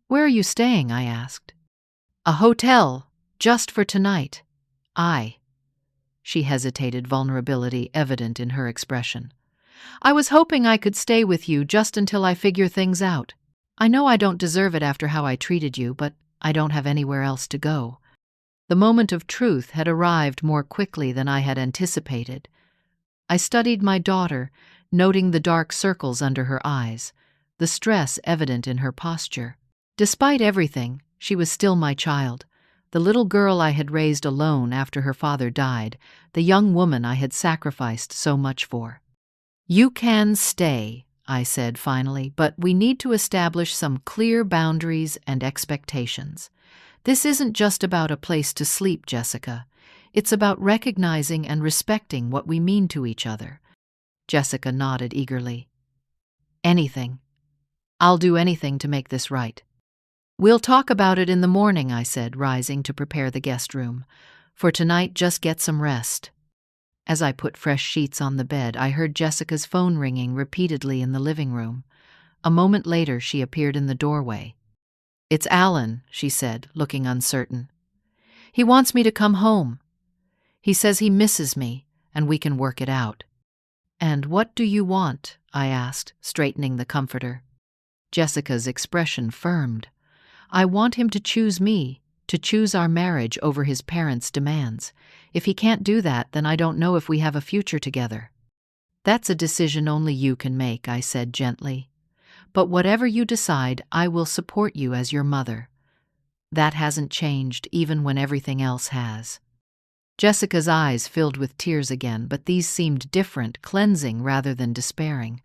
"Where are you staying?" I asked. "A hotel, just for tonight." She hesitated, vulnerability evident in her expression. "I was hoping I could stay with you just until I figure things out. I know I don't deserve it after how I treated you, but I don't have anywhere else to go." The moment of truth had arrived more quickly than I had anticipated. I studied my daughter, noting the dark circles under her eyes, the stress evident in her posture. Despite everything, she was still my child, the little girl I had raised alone after her father died, the young woman I had sacrificed so much for. "You can stay," I said finally, "but we need to establish some clear boundaries and expectations. This isn't just about a place to sleep, Jessica. It's about recognizing and respecting what we mean to each other." Jessica nodded eagerly. "Anything. I'll do anything to make this right." "We'll talk about it in the morning," I said, rising to prepare the guest room. "For tonight, just get some rest." As I put fresh sheets on the bed, I heard Jessica's phone ringing repeatedly in the living room. A moment later, she appeared in the doorway. "It's Alan," she said, looking uncertain. "He wants me to come home. He says he misses me, and we can work it out." "And what do you want?" I asked, straightening the comforter. Jessica's expression firmed. "I want him to choose me, to choose our marriage over his parents' demands. If he can't do that, then I don't know if we have a future together." "That's a decision only you can make," I said gently. But whatever you decide, I will support you as your mother. That hasn't changed, even when everything else has." Jessica's eyes filled with tears again, but these seemed different, cleansing rather than despairing.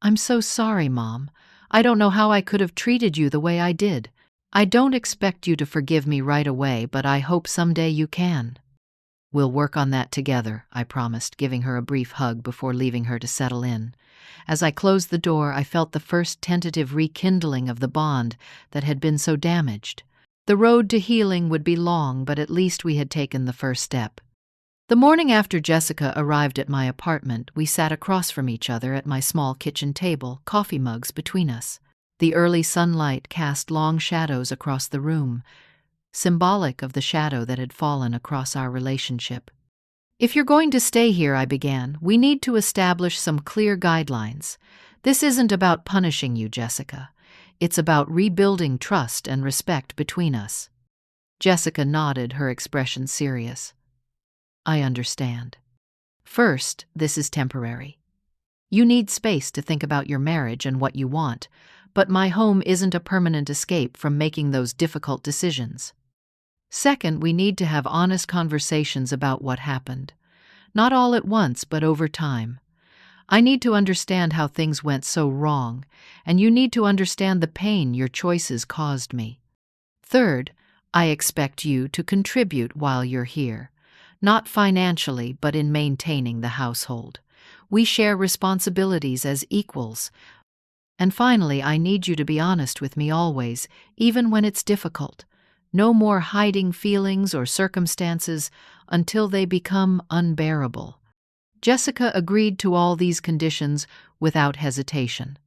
"I'm so sorry, Mom. I don't know how I could have treated you the way I did. I don't expect you to forgive me right away, but I hope someday you can." "We'll work on that together," I promised, giving her a brief hug before leaving her to settle in. As I closed the door, I felt the first tentative rekindling of the bond that had been so damaged. The road to healing would be long, but at least we had taken the first step. The morning after Jessica arrived at my apartment, we sat across from each other at my small kitchen table, coffee mugs between us. The early sunlight cast long shadows across the room, symbolic of the shadow that had fallen across our relationship. "If you're going to stay here," I began, "we need to establish some clear guidelines. This isn't about punishing you, Jessica. It's about rebuilding trust and respect between us." Jessica nodded, her expression serious. "I understand. First, this is temporary. You need space to think about your marriage and what you want, but my home isn't a permanent escape from making those difficult decisions. Second, we need to have honest conversations about what happened. Not all at once, but over time. I need to understand how things went so wrong, and you need to understand the pain your choices caused me. Third, I expect you to contribute while you're here, not financially, but in maintaining the household. We share responsibilities as equals. And finally, I need you to be honest with me always, even when it's difficult. No more hiding feelings or circumstances until they become unbearable." Jessica agreed to all these conditions without hesitation.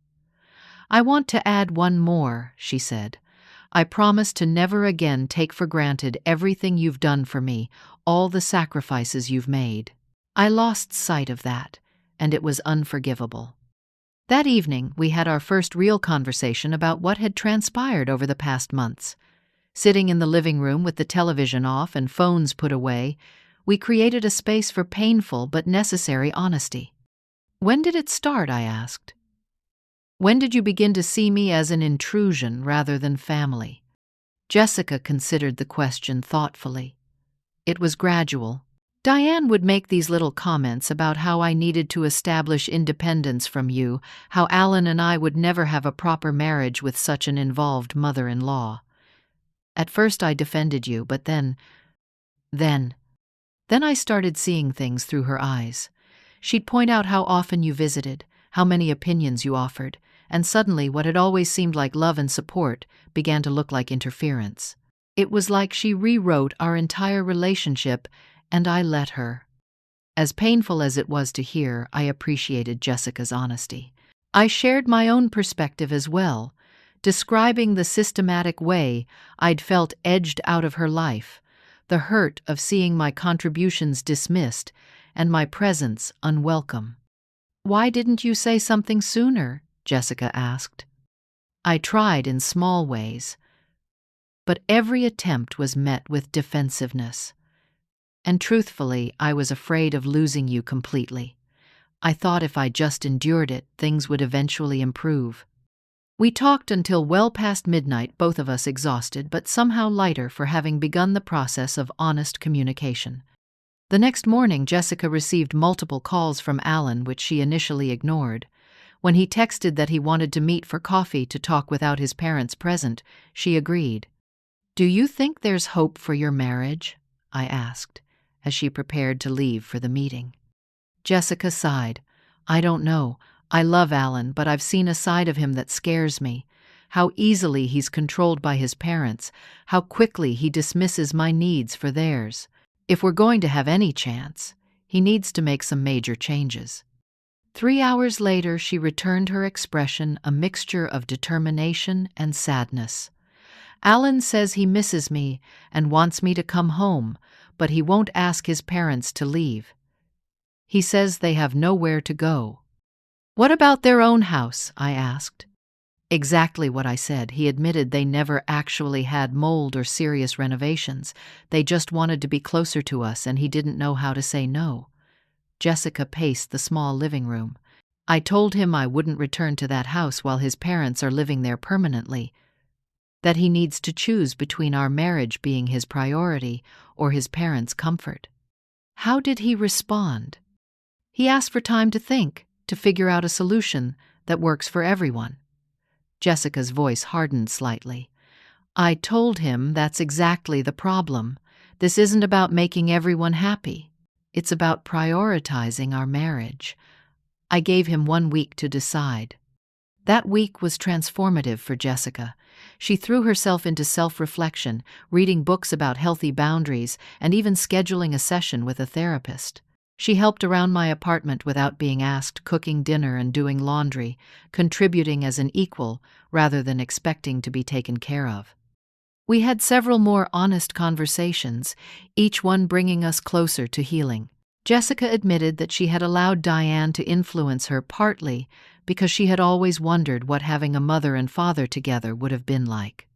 "I want to add one more," she said. "I promise to never again take for granted everything you've done for me, all the sacrifices you've made. I lost sight of that, and it was unforgivable." That evening, we had our first real conversation about what had transpired over the past months. Sitting in the living room with the television off and phones put away, we created a space for painful but necessary honesty. "When did it start?" I asked. "When did you begin to see me as an intrusion rather than family?" Jessica considered the question thoughtfully. "It was gradual. Diane would make these little comments about how I needed to establish independence from you, how Alan and I would never have a proper marriage with such an involved mother-in-law. At first I defended you, but then I started seeing things through her eyes. She'd point out how often you visited, how many opinions you offered, and suddenly what had always seemed like love and support began to look like interference. It was like she rewrote our entire relationship, and I let her." As painful as it was to hear, I appreciated Jessica's honesty. I shared my own perspective as well, describing the systematic way I'd felt edged out of her life, the hurt of seeing my contributions dismissed and my presence unwelcome. "Why didn't you say something sooner?" Jessica asked. "I tried in small ways, but every attempt was met with defensiveness. And truthfully, I was afraid of losing you completely. I thought if I just endured it, things would eventually improve." We talked until well past midnight, both of us exhausted, but somehow lighter for having begun the process of honest communication. The next morning, Jessica received multiple calls from Alan, which she initially ignored. When he texted that he wanted to meet for coffee to talk without his parents present, she agreed. "Do you think there's hope for your marriage?" I asked, as she prepared to leave for the meeting. Jessica sighed. "I don't know. I love Alan, but I've seen a side of him that scares me. How easily he's controlled by his parents, how quickly he dismisses my needs for theirs. If we're going to have any chance, he needs to make some major changes." 3 hours later, she returned her expression, a mixture of determination and sadness. "Alan says he misses me and wants me to come home, but he won't ask his parents to leave. He says they have nowhere to go." "What about their own house?" I asked. Exactly what I said. He admitted they never actually had mold or serious renovations. They just wanted to be closer to us, and he didn't know how to say no. Jessica paced the small living room. I told him I wouldn't return to that house while his parents are living there permanently, that he needs to choose between our marriage being his priority or his parents' comfort. How did he respond? He asked for time to think, to figure out a solution that works for everyone. Jessica's voice hardened slightly. I told him that's exactly the problem. This isn't about making everyone happy. It's about prioritizing our marriage. I gave him 1 week to decide. That week was transformative for Jessica. She threw herself into self-reflection, reading books about healthy boundaries, and even scheduling a session with a therapist. She helped around my apartment without being asked, cooking dinner and doing laundry, contributing as an equal rather than expecting to be taken care of. We had several more honest conversations, each one bringing us closer to healing. Jessica admitted that she had allowed Diane to influence her partly because she had always wondered what having a mother and father together would have been like.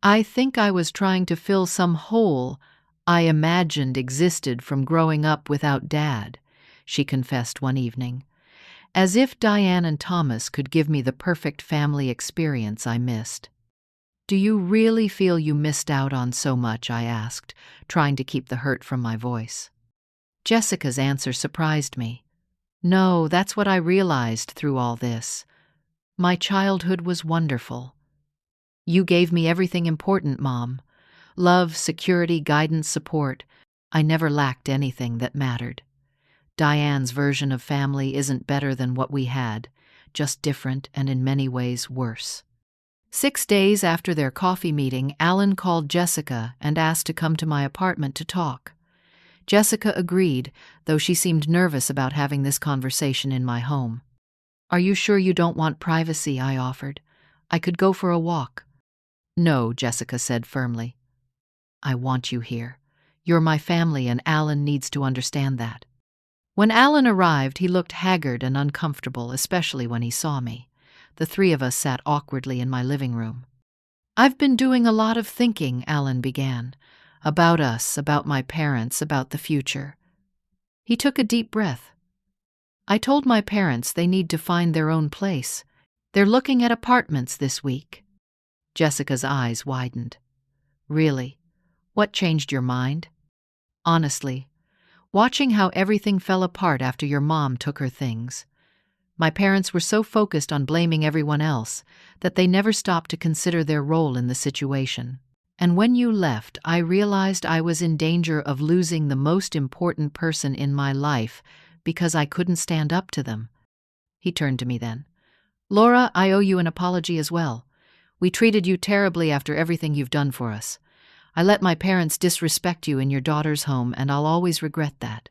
I think I was trying to fill some hole I imagined existed from growing up without Dad, she confessed one evening. As if Diane and Thomas could give me the perfect family experience I missed. Do you really feel you missed out on so much? I asked, trying to keep the hurt from my voice. Jessica's answer surprised me. No, that's what I realized through all this. My childhood was wonderful. You gave me everything important, Mom. Love, security, guidance, support. I never lacked anything that mattered. Diane's version of family isn't better than what we had, just different and in many ways worse. 6 days after their coffee meeting, Alan called Jessica and asked to come to my apartment to talk. Jessica agreed, though she seemed nervous about having this conversation in my home. Are you sure you don't want privacy? I offered. I could go for a walk. No, Jessica said firmly. I want you here. You're my family and Alan needs to understand that. When Alan arrived, he looked haggard and uncomfortable, especially when he saw me. The three of us sat awkwardly in my living room. I've been doing a lot of thinking, Alan began. About us, about my parents, about the future. He took a deep breath. I told my parents they need to find their own place. They're looking at apartments this week. Jessica's eyes widened. Really? What changed your mind? Honestly, watching how everything fell apart after your mom took her things. My parents were so focused on blaming everyone else that they never stopped to consider their role in the situation. And when you left, I realized I was in danger of losing the most important person in my life because I couldn't stand up to them. He turned to me then. Laura, I owe you an apology as well. We treated you terribly after everything you've done for us. I let my parents disrespect you in your daughter's home, and I'll always regret that.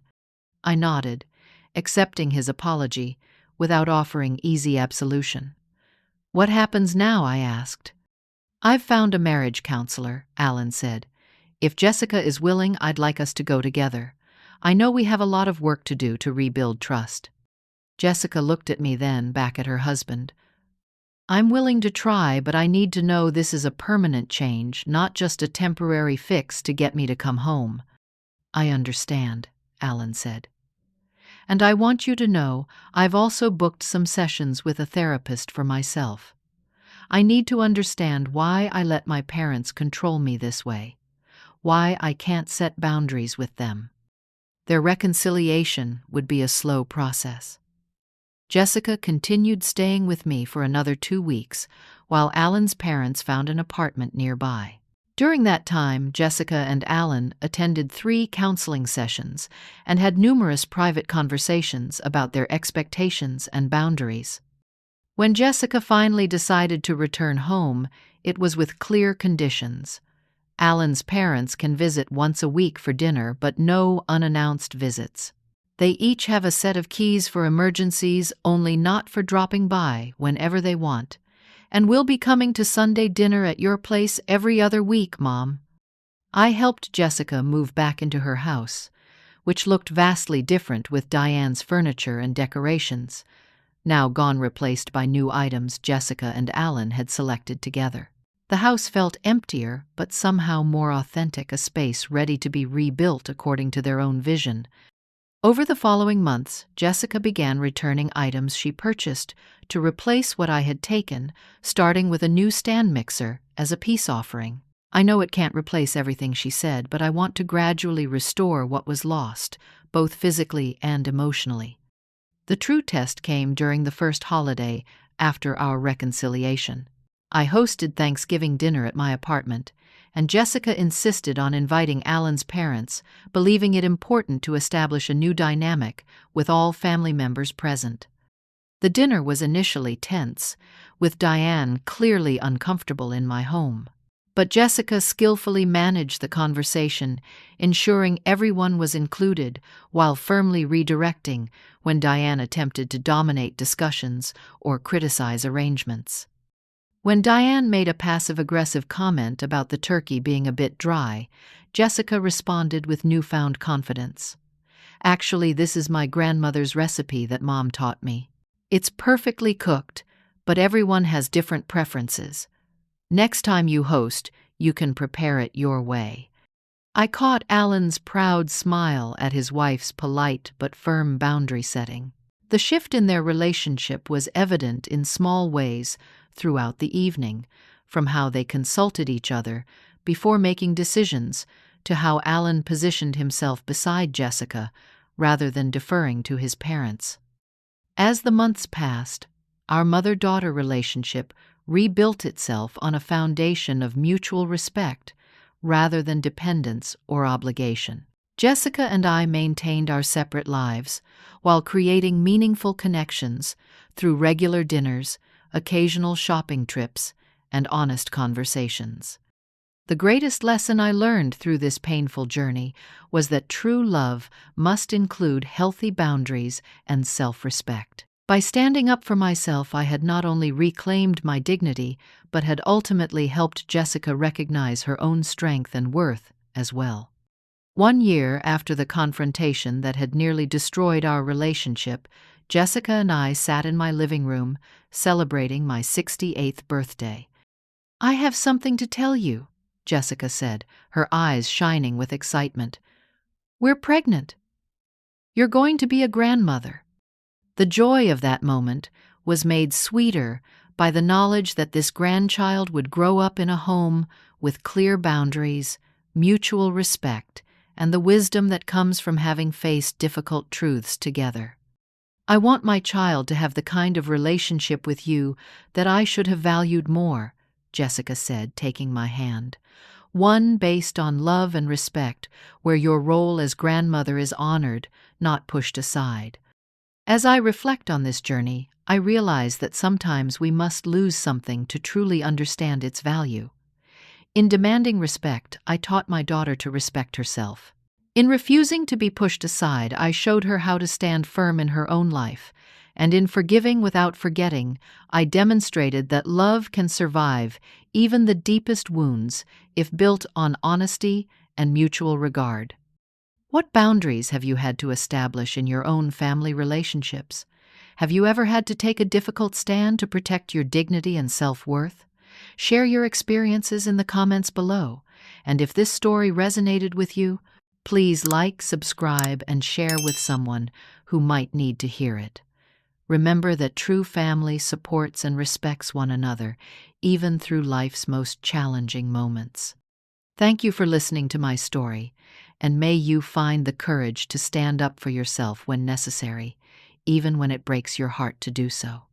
I nodded, accepting his apology, without offering easy absolution. What happens now? I asked. I've found a marriage counselor, Alan said. If Jessica is willing, I'd like us to go together. I know we have a lot of work to do to rebuild trust. Jessica looked at me then, back at her husband. I'm willing to try, but I need to know this is a permanent change, not just a temporary fix to get me to come home. I understand, Alan said. And I want you to know I've also booked some sessions with a therapist for myself. I need to understand why I let my parents control me this way, why I can't set boundaries with them. Their reconciliation would be a slow process. Jessica continued staying with me for another 2 weeks, while Alan's parents found an apartment nearby. During that time, Jessica and Alan attended 3 counseling sessions and had numerous private conversations about their expectations and boundaries. When Jessica finally decided to return home, it was with clear conditions. Alan's parents can visit once a week for dinner, but no unannounced visits. They each have a set of keys for emergencies, only not for dropping by whenever they want. And we'll be coming to Sunday dinner at your place every other week, Mom. I helped Jessica move back into her house, which looked vastly different with Diane's furniture and decorations, now gone, replaced by new items Jessica and Alan had selected together. The house felt emptier, but somehow more authentic, a space ready to be rebuilt according to their own vision. Over the following months, Jessica began returning items she purchased to replace what I had taken, starting with a new stand mixer as a peace offering. I know it can't replace everything, she said, but I want to gradually restore what was lost, both physically and emotionally. The true test came during the first holiday after our reconciliation. I hosted Thanksgiving dinner at my apartment, and Jessica insisted on inviting Alan's parents, believing it important to establish a new dynamic with all family members present. The dinner was initially tense, with Diane clearly uncomfortable in my home. But Jessica skillfully managed the conversation, ensuring everyone was included while firmly redirecting when Diane attempted to dominate discussions or criticize arrangements. When Diane made a passive-aggressive comment about the turkey being a bit dry, Jessica responded with newfound confidence. "Actually, this is my grandmother's recipe that Mom taught me. It's perfectly cooked, but everyone has different preferences. Next time you host, you can prepare it your way." I caught Alan's proud smile at his wife's polite but firm boundary setting. The shift in their relationship was evident in small ways throughout the evening, from how they consulted each other before making decisions to how Alan positioned himself beside Jessica rather than deferring to his parents. As the months passed, our mother-daughter relationship rebuilt itself on a foundation of mutual respect rather than dependence or obligation. Jessica and I maintained our separate lives while creating meaningful connections through regular dinners, occasional shopping trips, and honest conversations. The greatest lesson I learned through this painful journey was that true love must include healthy boundaries and self-respect. By standing up for myself, I had not only reclaimed my dignity, but had ultimately helped Jessica recognize her own strength and worth as well. 1 year after the confrontation that had nearly destroyed our relationship, Jessica and I sat in my living room, celebrating my 68th birthday. "I have something to tell you," Jessica said, her eyes shining with excitement. "We're pregnant. You're going to be a grandmother." The joy of that moment was made sweeter by the knowledge that this grandchild would grow up in a home with clear boundaries, mutual respect, and the wisdom that comes from having faced difficult truths together. "I want my child to have the kind of relationship with you that I should have valued more," Jessica said, taking my hand. "One based on love and respect, where your role as grandmother is honored, not pushed aside." As I reflect on this journey, I realize that sometimes we must lose something to truly understand its value. In demanding respect, I taught my daughter to respect herself. In refusing to be pushed aside, I showed her how to stand firm in her own life. And in forgiving without forgetting, I demonstrated that love can survive even the deepest wounds if built on honesty and mutual regard. What boundaries have you had to establish in your own family relationships? Have you ever had to take a difficult stand to protect your dignity and self-worth? Share your experiences in the comments below. And if this story resonated with you, please like, subscribe, and share with someone who might need to hear it. Remember that true family supports and respects one another, even through life's most challenging moments. Thank you for listening to my story, and may you find the courage to stand up for yourself when necessary, even when it breaks your heart to do so.